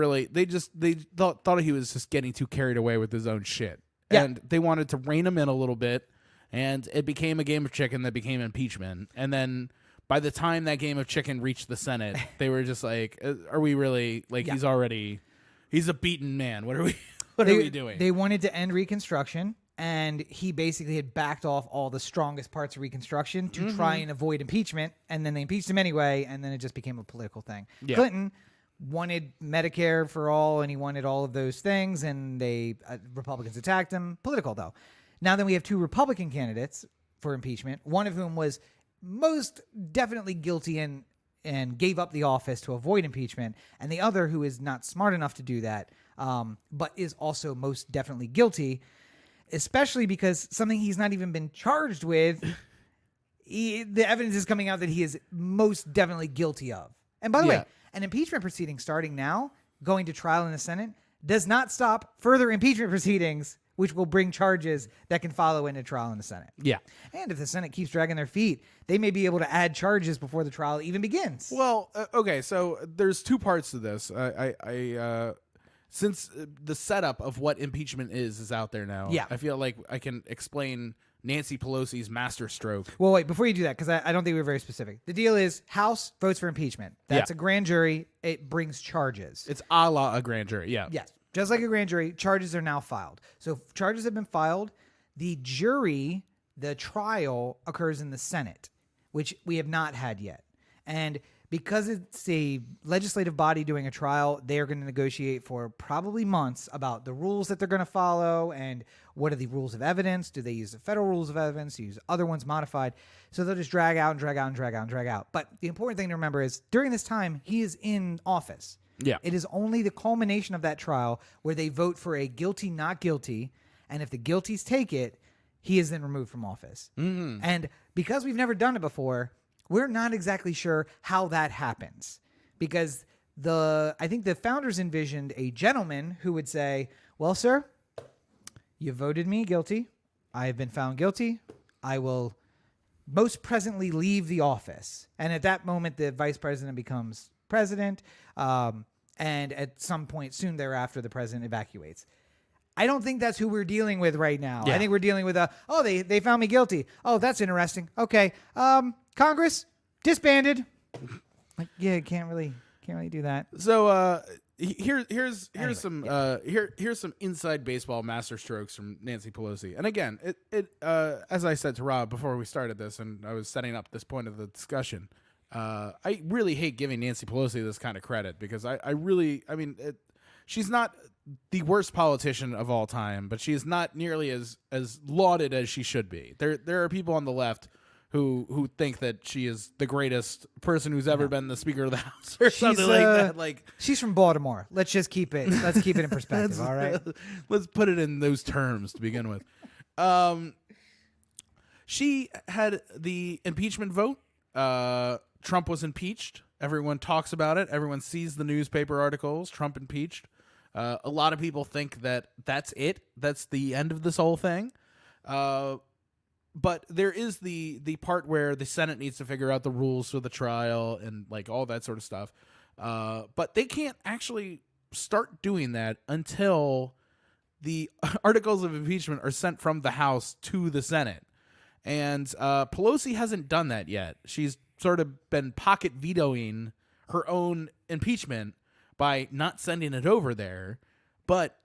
thought he was just getting too carried away with his own shit. Yeah. And they wanted to rein him in a little bit, and it became a game of chicken that became impeachment. And then by the time that game of chicken reached the Senate, they were just like, are we really, like, he's a beaten man. What are we doing? They wanted to end Reconstruction, and he basically had backed off all the strongest parts of Reconstruction to try and avoid impeachment, and then they impeached him anyway, and then it just became a political thing. Yeah. Clinton wanted Medicare for all, and he wanted all of those things, and Republicans attacked him. Political, though. Now then we have 2 Republican candidates for impeachment, one of whom was most definitely guilty and gave up the office to avoid impeachment, and the other who is not smart enough to do that, but is also most definitely guilty, especially because something he's not even been charged with, the evidence is coming out that he is most definitely guilty of. And by the way, an impeachment proceeding starting now, going to trial in the Senate, does not stop further impeachment proceedings, which will bring charges that can follow into trial in the Senate. Yeah. And if the Senate keeps dragging their feet, they may be able to add charges before the trial even begins. Well, okay, so there's 2 parts to this. Since the setup of what impeachment is out there now, I feel like I can explain Nancy Pelosi's masterstroke. Well, wait, before you do that, because I don't think we're very specific. The deal is House votes for impeachment. That's a grand jury. It brings charges. It's a la a grand jury, yeah. Yes. Just like a grand jury, charges are now filed. So charges have been filed. The jury, the trial occurs in the Senate, which we have not had yet. And because it's a legislative body doing a trial, they are going to negotiate for probably months about the rules that they're going to follow and what are the rules of evidence. Do they use the federal rules of evidence? Use other ones modified? So they'll just drag out and drag out and drag out and drag out. But the important thing to remember is during this time, he is in office. Yeah. It is only the culmination of that trial where they vote for a guilty, not guilty. And if the guilties take it, he is then removed from office. Mm-hmm. And because we've never done it before, we're not exactly sure how that happens, because I think the founders envisioned a gentleman who would say, well, sir, you voted me guilty. I have been found guilty. I will most presently leave the office. And at that moment, the vice president becomes president. And at some point soon thereafter, the president evacuates. I don't think that's who we're dealing with right now. Yeah. I think we're dealing with they found me guilty. Oh, that's interesting. Okay. Congress disbanded. Like, yeah, can't really do that. So here's some inside baseball masterstrokes from Nancy Pelosi. And again, it as I said to Rob before we started this, and I was setting up this point of the discussion, I really hate giving Nancy Pelosi this kind of credit, because she's not the worst politician of all time, but she is not nearly as lauded as she should be. There are people on the left who think that she is the greatest person who's ever been the Speaker of the House or something like that. Like, she's from Baltimore. Let's keep it in perspective. All right. Let's put it in those terms to begin with. She had the impeachment vote. Trump was impeached. Everyone talks about it. Everyone sees the newspaper articles. Trump impeached. A lot of people think that that's it. That's the end of this whole thing. But there is the part where the Senate needs to figure out the rules for the trial and like all that sort of stuff. But they can't actually start doing that until the articles of impeachment are sent from the House to the Senate. And Pelosi hasn't done that yet. She's sort of been pocket vetoing her own impeachment by not sending it over there, but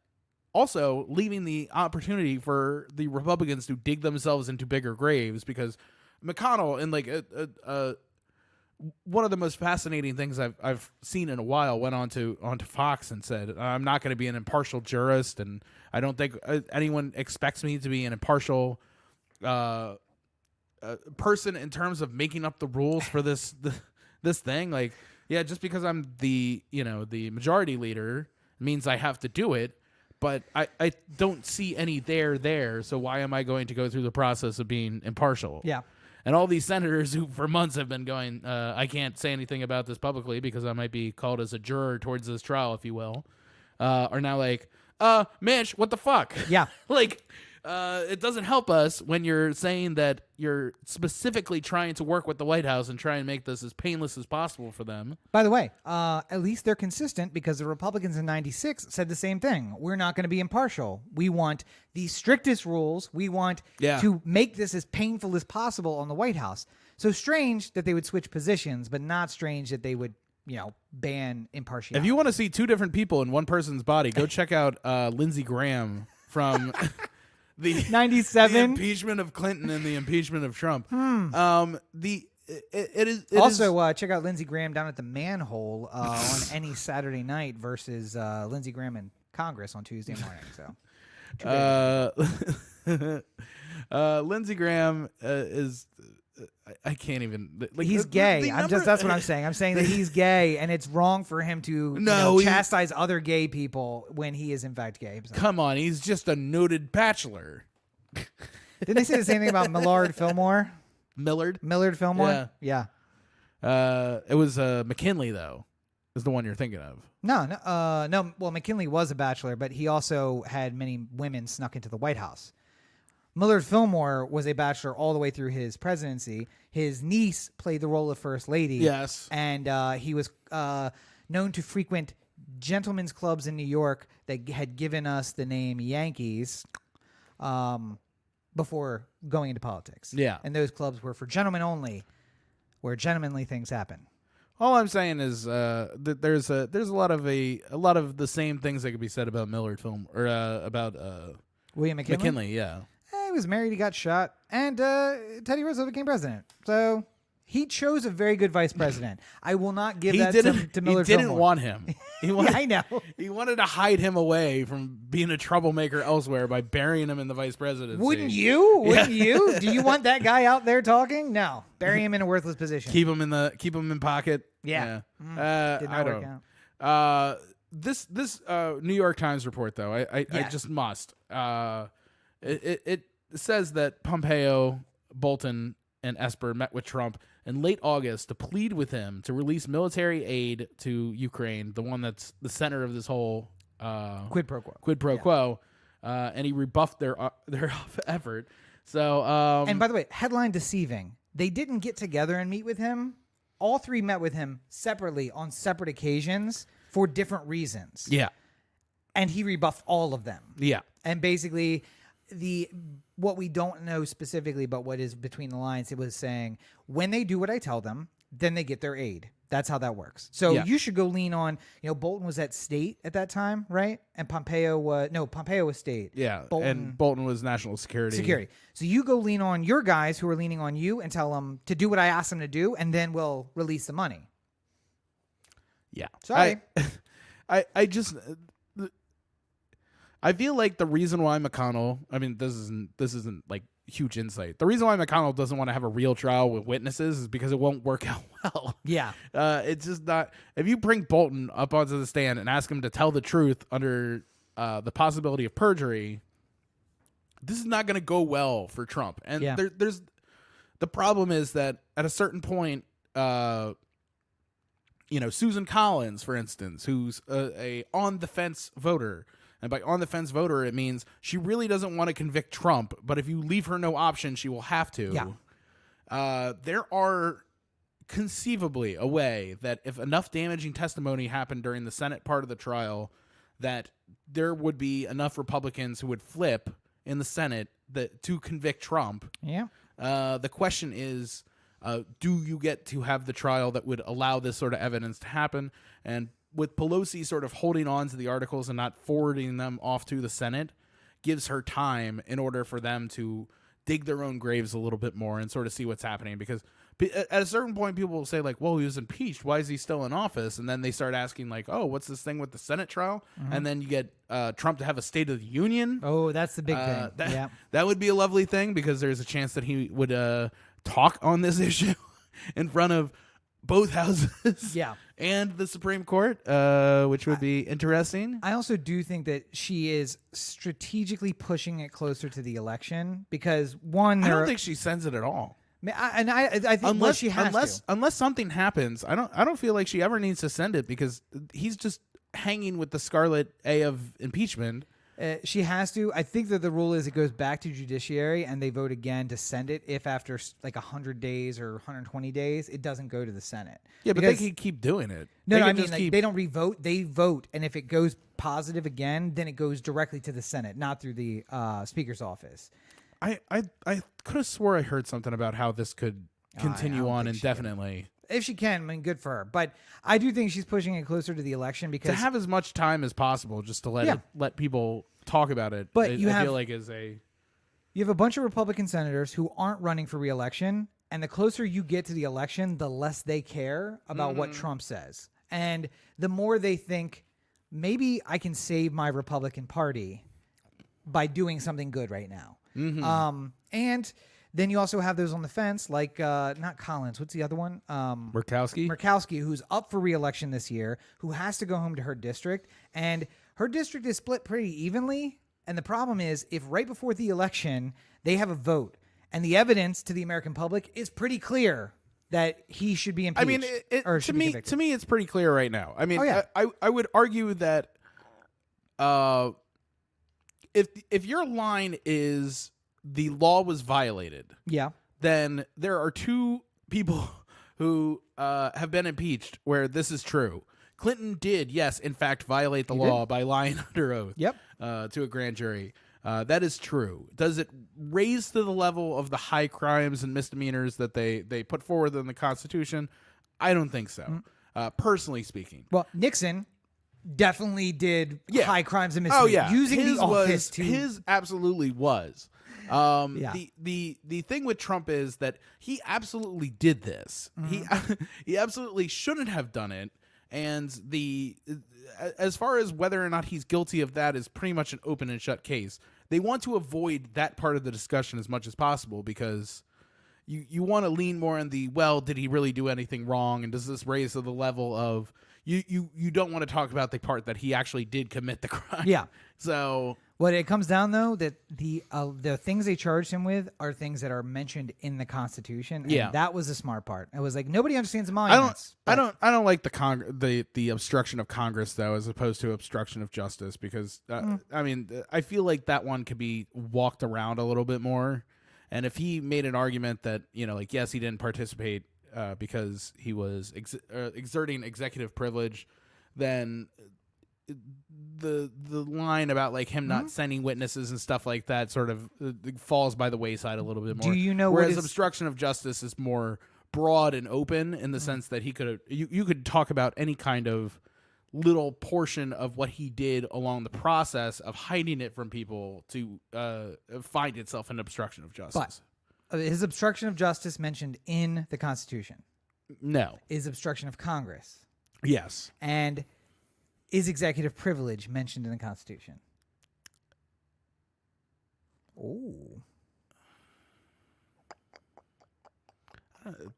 also leaving the opportunity for the Republicans to dig themselves into bigger graves, because McConnell, in like one of the most fascinating things I've seen in a while, went onto Fox and said, "I'm not going to be an impartial jurist, and I don't think anyone expects me to be an impartial person in terms of making up the rules for this thing. Like, yeah, just because I'm the majority leader means I have to do it, but I don't see any there. So why am I going to go through the process of being impartial?" Yeah. And all these senators who for months have been going, I can't say anything about this publicly because I might be called as a juror towards this trial, if you will, are now like, Mitch, what the fuck? Yeah. Like, it doesn't help us when you're saying that you're specifically trying to work with the White House and try and make this as painless as possible for them. By the way, at least they're consistent, because the Republicans in 96 said the same thing. We're not going to be impartial. We want the strictest rules. We want to make this as painful as possible on the White House. So strange that they would switch positions, but not strange that they would, ban impartiality. If you want to see two different people in one person's body, go check out Lindsey Graham from... The 97 the impeachment of Clinton and the impeachment of Trump. It is also check out Lindsey Graham down at the manhole on any Saturday night versus Lindsey Graham in Congress on Tuesday morning. So Lindsey Graham is. I can't even. Like, he's gay. That's what I'm saying. I'm saying that he's gay, and it's wrong for him to chastise other gay people when he is in fact gay himself. Come on, he's just a noted bachelor. Didn't they say the same thing about Millard Fillmore? Millard Fillmore? Yeah. It was McKinley, though, is the one you're thinking of. No. Well, McKinley was a bachelor, but he also had many women snuck into the White House. Millard Fillmore was a bachelor all the way through his presidency. His niece played the role of First Lady. Yes. And he was known to frequent gentlemen's clubs in New York that had given us the name Yankees before going into politics. Yeah. And those clubs were for gentlemen only, where gentlemanly things happen. All I'm saying is that there's a lot of the same things that could be said about Millard Fillmore, or about William McKinley. McKinley, yeah. He was married, he got shot, and Teddy Roosevelt became president. So he chose a very good vice president. I will not give that to Millard He didn't Fillmore. want him. He wanted, I know. He wanted to hide him away from being a troublemaker elsewhere by burying him in the vice presidency. Wouldn't you? Wouldn't you? Do you want that guy out there talking? No. Bury him in a worthless position. Keep him in pocket. Yeah. Did not work out. This New York Times report, though, I just must. It says that Pompeo, Bolton, and Esper met with Trump in late August to plead with him to release military aid to Ukraine, the one that's the center of this whole quid pro quo. Quo, and he rebuffed their effort. So, and by the way, headline deceiving. They didn't get together and meet with him. All three met with him separately on separate occasions for different reasons. Yeah, and he rebuffed all of them. Yeah, and basically. What we don't know specifically, but what is between the lines, it was saying when they do what I tell them, then they get their aid. That's how that works. So you should go lean on, Bolton was at state at that time, right? And Pompeo was state. Yeah, and Bolton was national security. So you go lean on your guys who are leaning on you and tell them to do what I ask them to do, and then we'll release the money. Yeah. Sorry. I feel like the reason why McConnell, I mean, this isn't like huge insight. The reason why McConnell doesn't want to have a real trial with witnesses is because it won't work out well. Yeah. It's just not, if you bring Bolton up onto the stand and ask him to tell the truth under the possibility of perjury, this is not going to go well for Trump. And there's the problem is that at a certain point, Susan Collins, for instance, who's a on the fence voter. And by on the fence voter, it means she really doesn't want to convict Trump, but if you leave her no option, she will have to. Yeah. There are conceivably a way that if enough damaging testimony happened during the Senate part of the trial, that there would be enough Republicans who would flip in the Senate to convict Trump. Yeah. The question is, do you get to have the trial that would allow this sort of evidence to happen? And with Pelosi sort of holding on to the articles and not forwarding them off to the Senate, gives her time in order for them to dig their own graves a little bit more and sort of see what's happening. Because at a certain point, people will say, like, well, he was impeached. Why is he still in office? And then they start asking, like, oh, what's this thing with the Senate trial? And then you get Trump to have a State of the Union. Oh, that's the big thing. That would be a lovely thing, because there's a chance that he would talk on this issue in front of both houses and the Supreme Court, which would be interesting. I also do think that she is strategically pushing it closer to the election because, one, I don't think she sends it at all. I think she has to. Unless something happens, I don't feel like she ever needs to send it, because he's just hanging with the scarlet A of impeachment. She has to. I think that the rule is it goes back to judiciary and they vote again to send it if after like 100 days or 120 days it doesn't go to the Senate. Yeah, but they can keep doing it. No, I mean, like, they don't re-vote. They vote, and if it goes positive again, then it goes directly to the Senate, not through the Speaker's office. I could have swore I heard something about how this could continue on indefinitely. If she can, I mean, good for her. But I do think she's pushing it closer to the election because to have as much time as possible just to let people talk about it. But I feel like you have a bunch of Republican senators who aren't running for re-election, and the closer you get to the election, the less they care about what Trump says, and the more they think maybe I can save my Republican Party by doing something good right now. And then you also have those on the fence, like not Collins. What's the other one? Murkowski, who's up for re-election this year, who has to go home to her district. And her district is split pretty evenly. And the problem is, if right before the election, they have a vote, and the evidence to the American public is pretty clear that he should be impeached. I mean, to me, it's pretty clear right now. I mean, I would argue that if your line is the law was violated, then there are two people who have been impeached where this is true. Clinton did, yes, in fact, violate the law by lying under oath to a grand jury. That is true. Does it raise to the level of the high crimes and misdemeanors that they put forward in the Constitution? I don't think so, personally speaking. Well, Nixon definitely did high crimes and misdemeanors. Using the office to... His absolutely was. The thing with Trump is that he absolutely did this. He absolutely shouldn't have done it. And as far as whether or not he's guilty of that is pretty much an open and shut case. They want to avoid that part of the discussion as much as possible because you want to lean more on did he really do anything wrong? And does this raise to the level of you don't want to talk about the part that he actually did commit the crime. Yeah. So what it comes down, though, that the things they charged him with are things that are mentioned in the Constitution. And that was the smart part. It was like nobody understands the monuments. I don't like the obstruction of Congress though, as opposed to obstruction of justice, because I mean, I feel like that one could be walked around a little bit more. And if he made an argument that yes, he didn't participate because he was exerting executive privilege, then the line about like him not sending witnesses and stuff like that sort of falls by the wayside a little bit more. Do you know? Whereas obstruction of justice is more broad and open in the sense that he could you could talk about any kind of little portion of what he did along the process of hiding it from people to find itself an obstruction of justice. But is obstruction of justice mentioned in the Constitution? No. Is obstruction of Congress? Yes. And is executive privilege mentioned in the Constitution? Oh.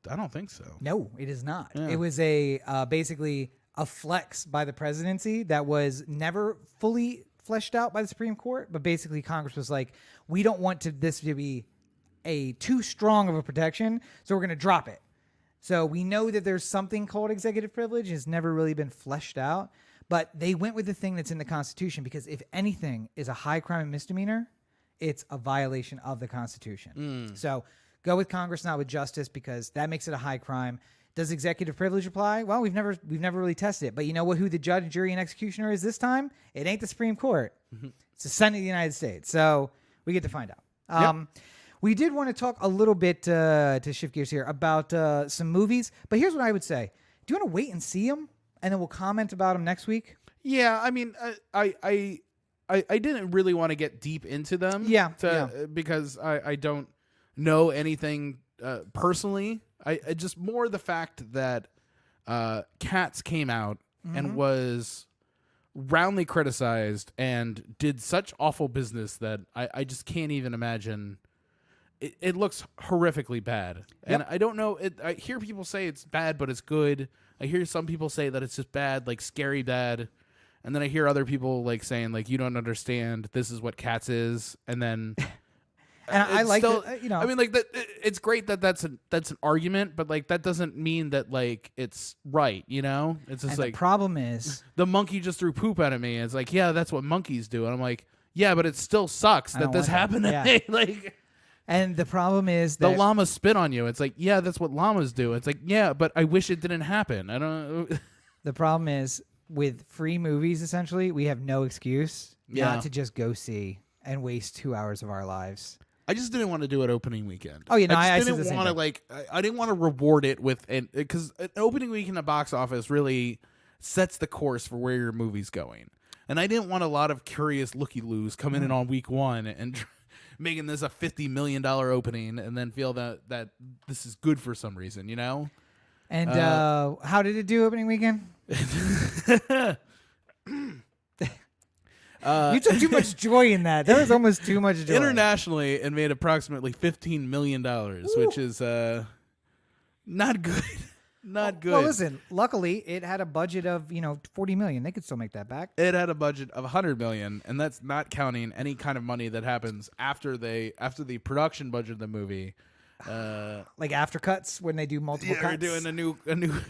I don't think so. No, it is not. Yeah. It was basically a flex by the presidency that was never fully fleshed out by the Supreme Court, but basically Congress was like, we don't want this to be too strong of a protection, so we're going to drop it. So we know that there's something called executive privilege. It's never really been fleshed out, but they went with the thing that's in the Constitution because if anything is a high crime and misdemeanor, it's a violation of the Constitution. So go with Congress, not with justice, because that makes it a high crime. Does executive privilege apply? Well, we've never really tested it. But you know what? Who the judge, jury, and executioner is this time? It ain't the Supreme Court. It's the Senate of the United States. So we get to find out. We did want to talk a little bit to shift gears here about some movies. But here's what I would say: do you want to wait and see them, and then we'll comment about them next week? Yeah, I mean, I didn't really want to get deep into them. Because I don't know anything personally. I just more the fact that Cats came out and was roundly criticized and did such awful business that I just can't even imagine. It looks horrifically bad. And I don't know. I hear people say it's bad, but it's good. I hear some people say that it's just bad, like scary bad. And then I hear other people like saying like, you don't understand. This is what Cats is. And then... And I like still, it, you know. I mean, like that. It's great that that's an argument, but like that doesn't mean that like it's right. You know, it's just like the problem is the monkey just threw poop at me. And it's like, yeah, that's what monkeys do, and I'm like, yeah, but it still sucks that this happened to me. Like, and the problem is that the llamas spit on you. It's like, yeah, that's what llamas do. It's like, yeah, but I wish it didn't happen. I don't. The problem is with free movies. Essentially, we have no excuse not to just go see and waste 2 hours of our lives. I just didn't want to do it opening weekend. Oh, you know, I just didn't want to like. I didn't want to reward it with because an opening week in the box office really sets the course for where your movie's going. And I didn't want a lot of curious looky-loos coming in on week one and making this a $50 million opening, and then feel that this is good for some reason, you know. And how did it do opening weekend? You took too much joy in that. There was almost too much joy. Internationally, it made approximately $15 million, which is not good. Not good. Well, listen, luckily, it had a budget of, $40 million. They could still make that back. It had a budget of $100 million, and that's not counting any kind of money that happens after the production budget of the movie. Like after cuts, when they do multiple cuts? They're doing a new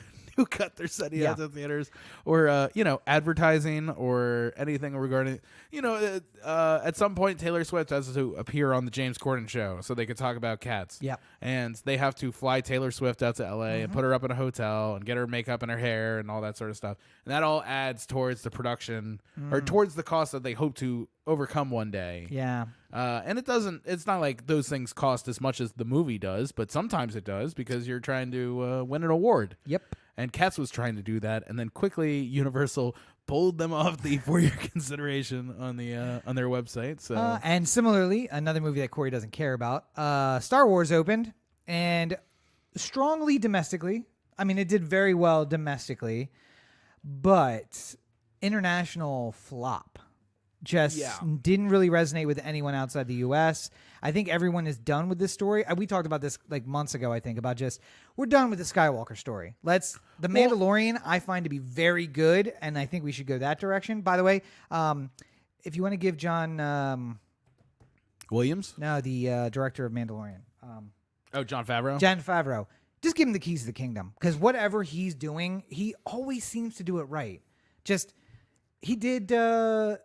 cut they're sending out to theaters, or advertising or anything regarding at some point Taylor Swift has to appear on the James Corden show so they could talk about Cats. And they have to fly Taylor Swift out to LA and put her up in a hotel and get her makeup and her hair and all that sort of stuff, and that all adds towards the production or towards the cost that they hope to overcome one day. And it's not like those things cost as much as the movie does, but sometimes it does because you're trying to win an award. And Cats was trying to do that, and then quickly Universal pulled them off the for your consideration on their website. So and similarly, another movie that Corey doesn't care about, Star Wars opened, and strongly domestically. I mean, it did very well domestically, but international flop. Just didn't really resonate with anyone outside the U.S. I think everyone is done with this story. We talked about this like months ago, I think, about just we're done with the Skywalker story. The Mandalorian I find to be very good, and I think we should go that direction. By the way, if you want to give John Williams? No, the director of Mandalorian. Jon Favreau? Jon Favreau. Just give him the keys to the kingdom, because whatever he's doing, he always seems to do it right. He did the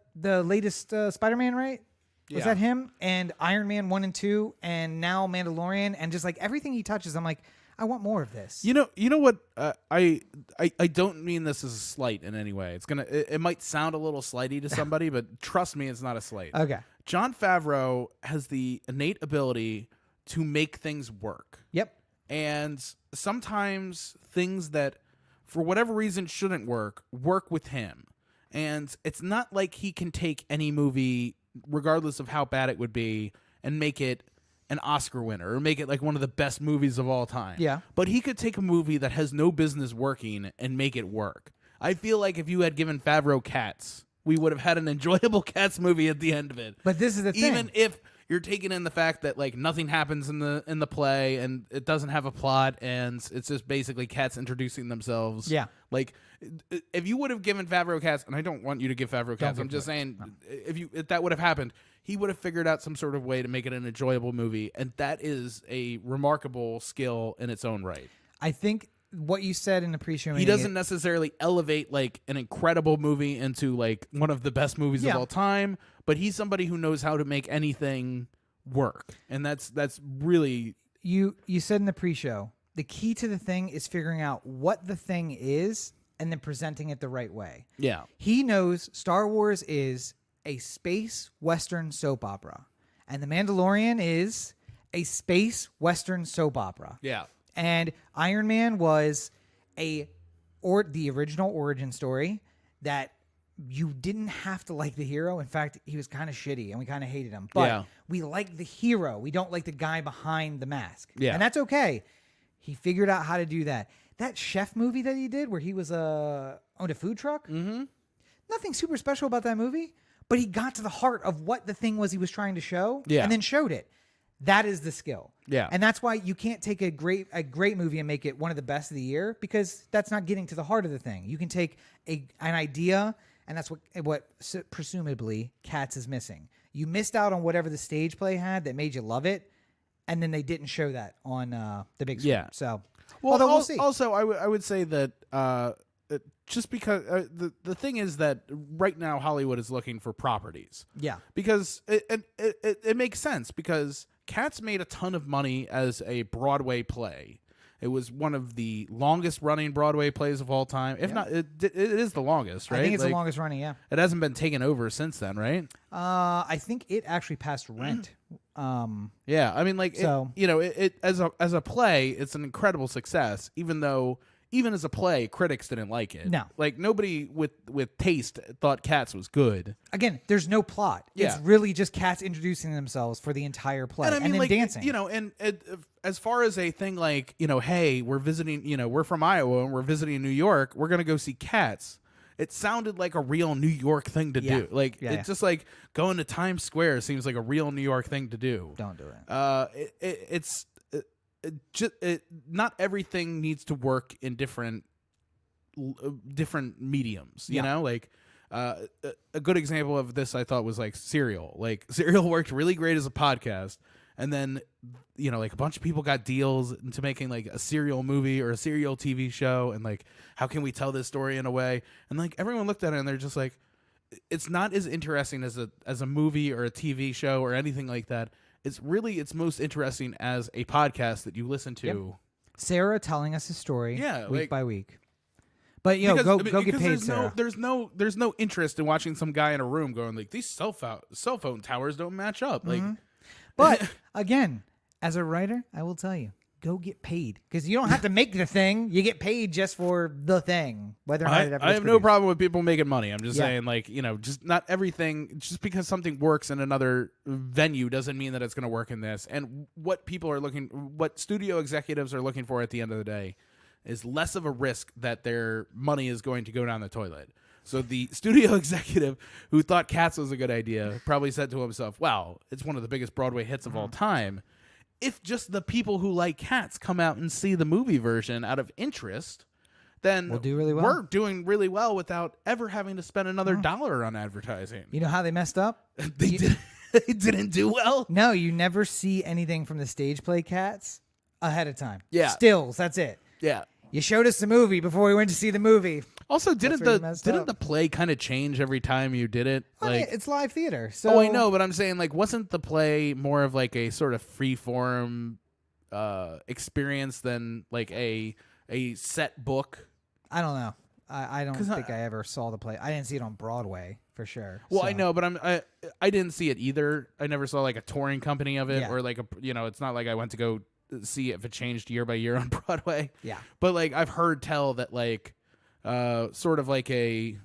latest Spider-Man, right? Was that him? And Iron Man 1 and 2, and now Mandalorian, and just like everything he touches, I'm like, I want more of this. You know what? I don't mean this as a slight in any way. It might sound a little slighty to somebody, but trust me, it's not a slight. Okay. Jon Favreau has the innate ability to make things work. Yep. And sometimes things that, for whatever reason, shouldn't work with him. And it's not like he can take any movie, regardless of how bad it would be, and make it an Oscar winner or make it like one of the best movies of all time. Yeah. But he could take a movie that has no business working and make it work. I feel like if you had given Favreau Cats, we would have had an enjoyable Cats movie at the end of it. But this is the thing. Even if you're taking in the fact that like nothing happens in the play and it doesn't have a plot and it's just basically cats introducing themselves. Yeah. Like if you would have given Favreau Cats, and I don't want you to give Favreau Cats, I'm just saying if that would have happened, he would have figured out some sort of way to make it an enjoyable movie, and that is a remarkable skill in its own right. I think what you said in the pre-show, he doesn't necessarily elevate like an incredible movie into like one of the best movies of all time, but he's somebody who knows how to make anything work, and that's really you said in the pre-show the key to the thing is figuring out what the thing is and then presenting it the right way. Yeah. He knows Star Wars is a space Western soap opera, and The Mandalorian is a space Western soap opera. Yeah. And Iron Man was the original origin story that you didn't have to like the hero. In fact, he was kind of shitty and we kind of hated him. But we like the hero. We don't like the guy behind the mask. Yeah. And that's okay. He figured out how to do that. That chef movie that he did where he was owned a food truck. Mm-hmm. Nothing super special about that movie, but he got to the heart of what the thing was he was trying to show and then showed it. That is the skill. Yeah. And that's why you can't take a great movie and make it one of the best of the year, because that's not getting to the heart of the thing. You can take an idea, and that's what presumably Cats is missing. You missed out on whatever the stage play had that made you love it, and then they didn't show that on the big screen. Yeah. So, although we'll see. Also, I would say that just because the thing is that right now Hollywood is looking for properties. Yeah. Because it makes sense, because Cats made a ton of money as a Broadway play. It was one of the longest running Broadway plays of all time. If not, it is the longest, right? I think it's the longest running, yeah. It hasn't been taken over since then, right? I think it actually passed Rent. Yeah, I mean, like, so, it as a play, it's an incredible success, even as a play, critics didn't like it. No. Like, nobody with taste thought Cats was good. Again, there's no plot. Yeah. It's really just cats introducing themselves for the entire play and then dancing. And as far as a thing like, hey, we're visiting, we're from Iowa and we're visiting New York, we're going to go see Cats. It sounded like a real New York thing to do. Like, it's just like going to Times Square seems like a real New York thing to do. Don't do it. Not everything needs to work in different mediums, you know, like a good example of this I thought was like Serial. Like, Serial worked really great as a podcast, and then like a bunch of people got deals into making like a Serial movie or a Serial TV show, and like, how can we tell this story in a way? And like, everyone looked at it and they're just like, it's not as interesting as a movie or a TV show or anything like that. It's most interesting as a podcast that you listen to. Yep. Sarah telling us a story week by week. But go get paid, Sarah. There's no interest in watching some guy in a room going like, these cell phone towers don't match up. Mm-hmm. Like, but again, as a writer, I will tell you, go get paid, because you don't have to make the thing. You get paid just for the thing, whether or not it ever gets I have produced. no problem with people making money. I'm just saying, like, just not everything. Just because something works in another venue doesn't mean that it's going to work in this. And what studio executives are looking for at the end of the day is less of a risk that their money is going to go down the toilet. So the studio executive who thought Cats was a good idea probably said to himself, wow, it's one of the biggest Broadway hits of all time. If just the people who like Cats come out and see the movie version out of interest, then we'll do really well. We're doing really well without ever having to spend another dollar on advertising. You know how they messed up? They didn't do well? No, you never see anything from the stage play Cats ahead of time. Yeah. Stills, that's it. Yeah. You showed us the movie before we went to see the movie. Also, didn't the play kind of change every time you did it? It's live theater. So I know, but I'm saying, like, wasn't the play more of like a sort of free-form experience than like a set book? I don't know. I don't think I ever saw the play. I didn't see it on Broadway for sure. Well, so. I know, but I didn't see it either. I never saw like a touring company of it, or like it's not like I went to go see if it changed year by year on Broadway. Yeah. But like, I've heard tell that like sort of like a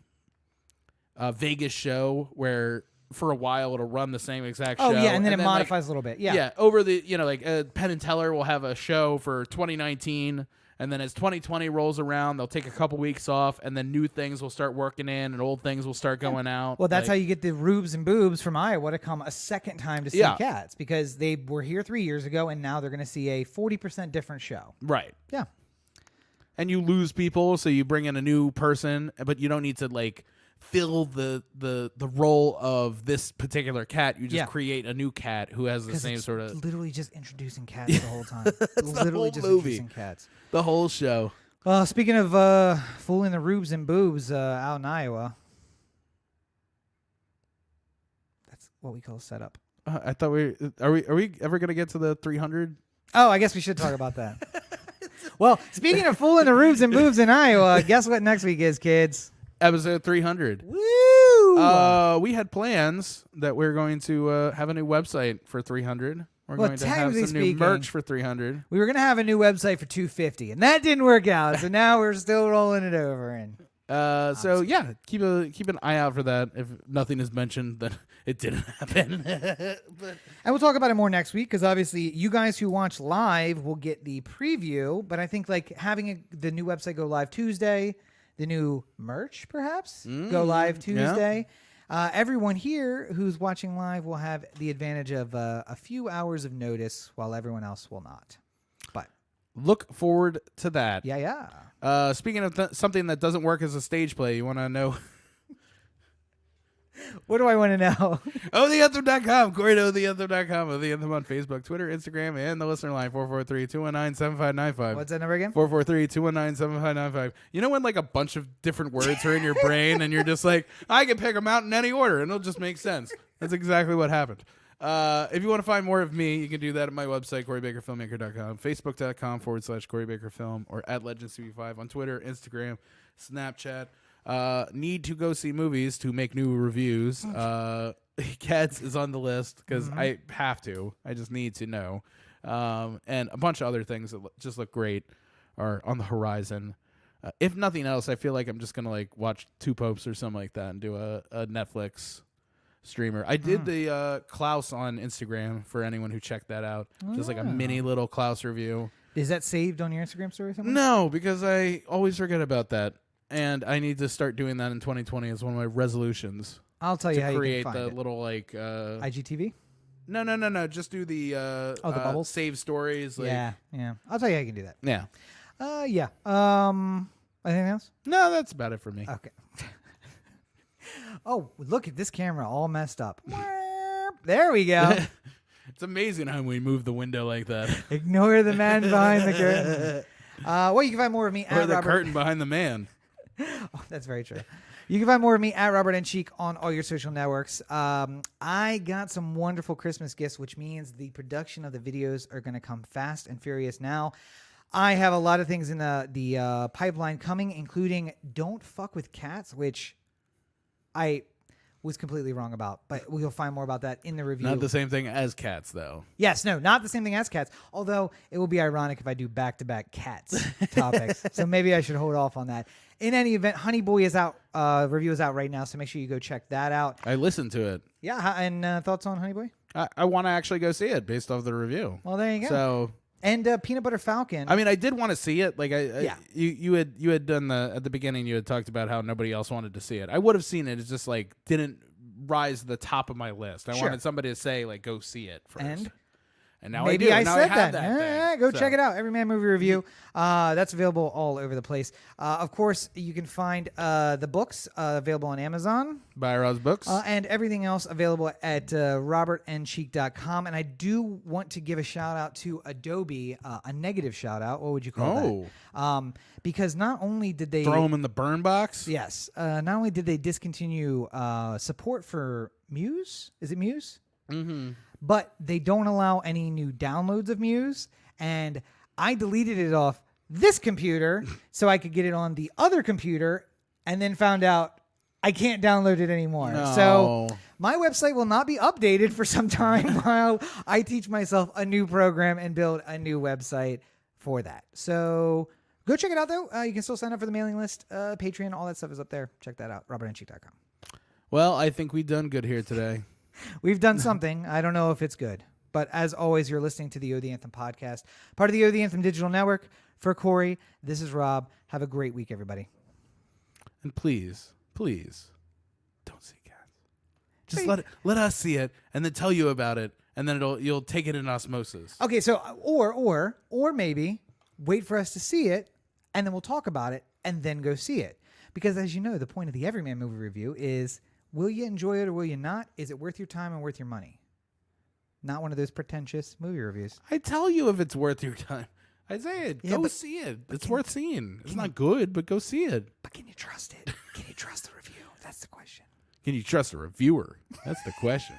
Vegas show where for a while it'll run the same exact show. Oh yeah, and then it modifies a little bit. Yeah. Yeah, over the like Penn and Teller will have a show for 2019, and then as 2020 rolls around, they'll take a couple weeks off, and then new things will start working in, and old things will start going out. Well, that's how you get the Rubes and Boobs from Iowa to come a second time to see Cats, because they were here 3 years ago, and now they're going to see a 40% different show. Right. Yeah. And you lose people, so you bring in a new person, but you don't need to like fill the role of this particular cat. You just create a new cat who has the same sort of. Literally just introducing cats the whole time. Literally just introducing cats. The whole show. Well, speaking of fooling the Rubes and Boobs out in Iowa, that's what we call a setup. I thought are we ever gonna get to the 300? Oh, I guess we should talk about that. Well, speaking of fooling the rubes and boobs in Iowa, guess what next week is, kids? Episode 300. Woo! We had plans that we're going to have a new website for 300. We're going to have some new merch for 300. We were going to have a new website for 250, and that didn't work out. So now we're still rolling it over. And so yeah, keep an eye out for that. If nothing is mentioned, then it didn't happen. And we'll talk about it more next week because obviously you guys who watch live will get the preview. But I think like having the new website go live Tuesday, the new merch perhaps go live Tuesday. Yeah. Everyone here who's watching live will have the advantage of a few hours of notice while everyone else will not. But look forward to that. Yeah. Speaking of something that doesn't work as a stage play, you want to know? What do I want to know? OTheAnthem.com. Corey to OTheAnthem.com. O The Anthem on Facebook, Twitter, Instagram, and the listener line, 443-219-7595. What's that number again? 443-219-7595. You know when like a bunch of different words are in your brain and you're just like, I can pick them out in any order and it'll just make sense. That's exactly what happened. If you want to find more of me, you can do that at my website, CoreyBakerFilmmaker.com, Facebook.com/CoreyBakerFilm, or at LegendsTV5 on Twitter, Instagram, Snapchat. Need to go see movies to make new reviews. Cats is on the list because I have to. I just need to know. And a bunch of other things that just look great are on the horizon. If nothing else, I feel like I'm just gonna like watch Two Popes or something like that and do a Netflix streamer. I did the Klaus on Instagram for anyone who checked that out. Just like a mini little Klaus review. Is that saved on your Instagram story somewhere? No, because I always forget about that. And I need to start doing that in 2020 as one of my resolutions. I'll tell you how you can create find the it. little like IGTV. No. Just do the the bubbles, save stories. Like, yeah. I'll tell you how you can do that. Yeah. Yeah. Anything else? No, that's about it for me. Okay. Oh, look at this camera, all messed up. There we go. It's amazing how we move the window like that. Ignore the man behind the curtain. Well, you can find more of me at the curtain behind the man. Oh, that's very true. You can find more of me at Robert N. Cheek on all your social networks. I got some wonderful Christmas gifts, which means the production of the videos are going to come fast and furious now. I have a lot of things in the pipeline coming, including Don't Fuck with Cats, which I was completely wrong about, but we'll find more about that in the review. Not the same thing as Cats, though. Yes, no, not the same thing as Cats, although it will be ironic if I do back-to-back Cats topics, so maybe I should hold off on that. In any event, Honey Boy is out, review is out right now, so make sure you go check that out. I listened to it. Yeah, and thoughts on Honey Boy? I want to actually go see it based off the review. Well, there you go. So... And Peanut Butter Falcon. I mean, I did want to see it. Like, you had done at the beginning. You had talked about how nobody else wanted to see it. I would have seen it. It's just like didn't rise to the top of my list. I wanted somebody to say like, go see it first. And now maybe I do. I said that. Go check it out. Everyman Movie Review. That's available all over the place. Of course, you can find the books available on Amazon. Buy Rob's books. And everything else available at robertncheek.com. And I do want to give a shout out to Adobe, a negative shout out. What would you call that? Because not only did they... Throw them in the burn box? Yes. Not only did they discontinue support for Muse. Is it Muse? Mm-hmm. But they don't allow any new downloads of Muse, and I deleted it off this computer so I could get it on the other computer, and then found out I can't download it anymore. No. So my website will not be updated for some time while I teach myself a new program and build a new website for that. So go check it out, though. You can still sign up for the mailing list, Patreon, all that stuff is up there. Check that out, robertncheek.com. Well, I think we've done good here today. We've done something. I don't know if it's good. But as always, you're listening to the O The Anthem podcast, part of the O The Anthem digital network. For Corey, this is Rob. Have a great week, everybody. And please, don't see Cats. Just let us see it and then tell you about it, and then you'll take it in osmosis. Okay, so or maybe wait for us to see it, and then we'll talk about it, and then go see it. Because as you know, the point of the Everyman Movie Review is, will you enjoy it or will you not? Is it worth your time and worth your money? Not one of those pretentious movie reviews. I tell you if it's worth your time. I say it. Go see it. It's worth seeing. It's not good, but go see it. But can you trust it? Can you trust the review? That's the question. Can you trust a reviewer? That's the question.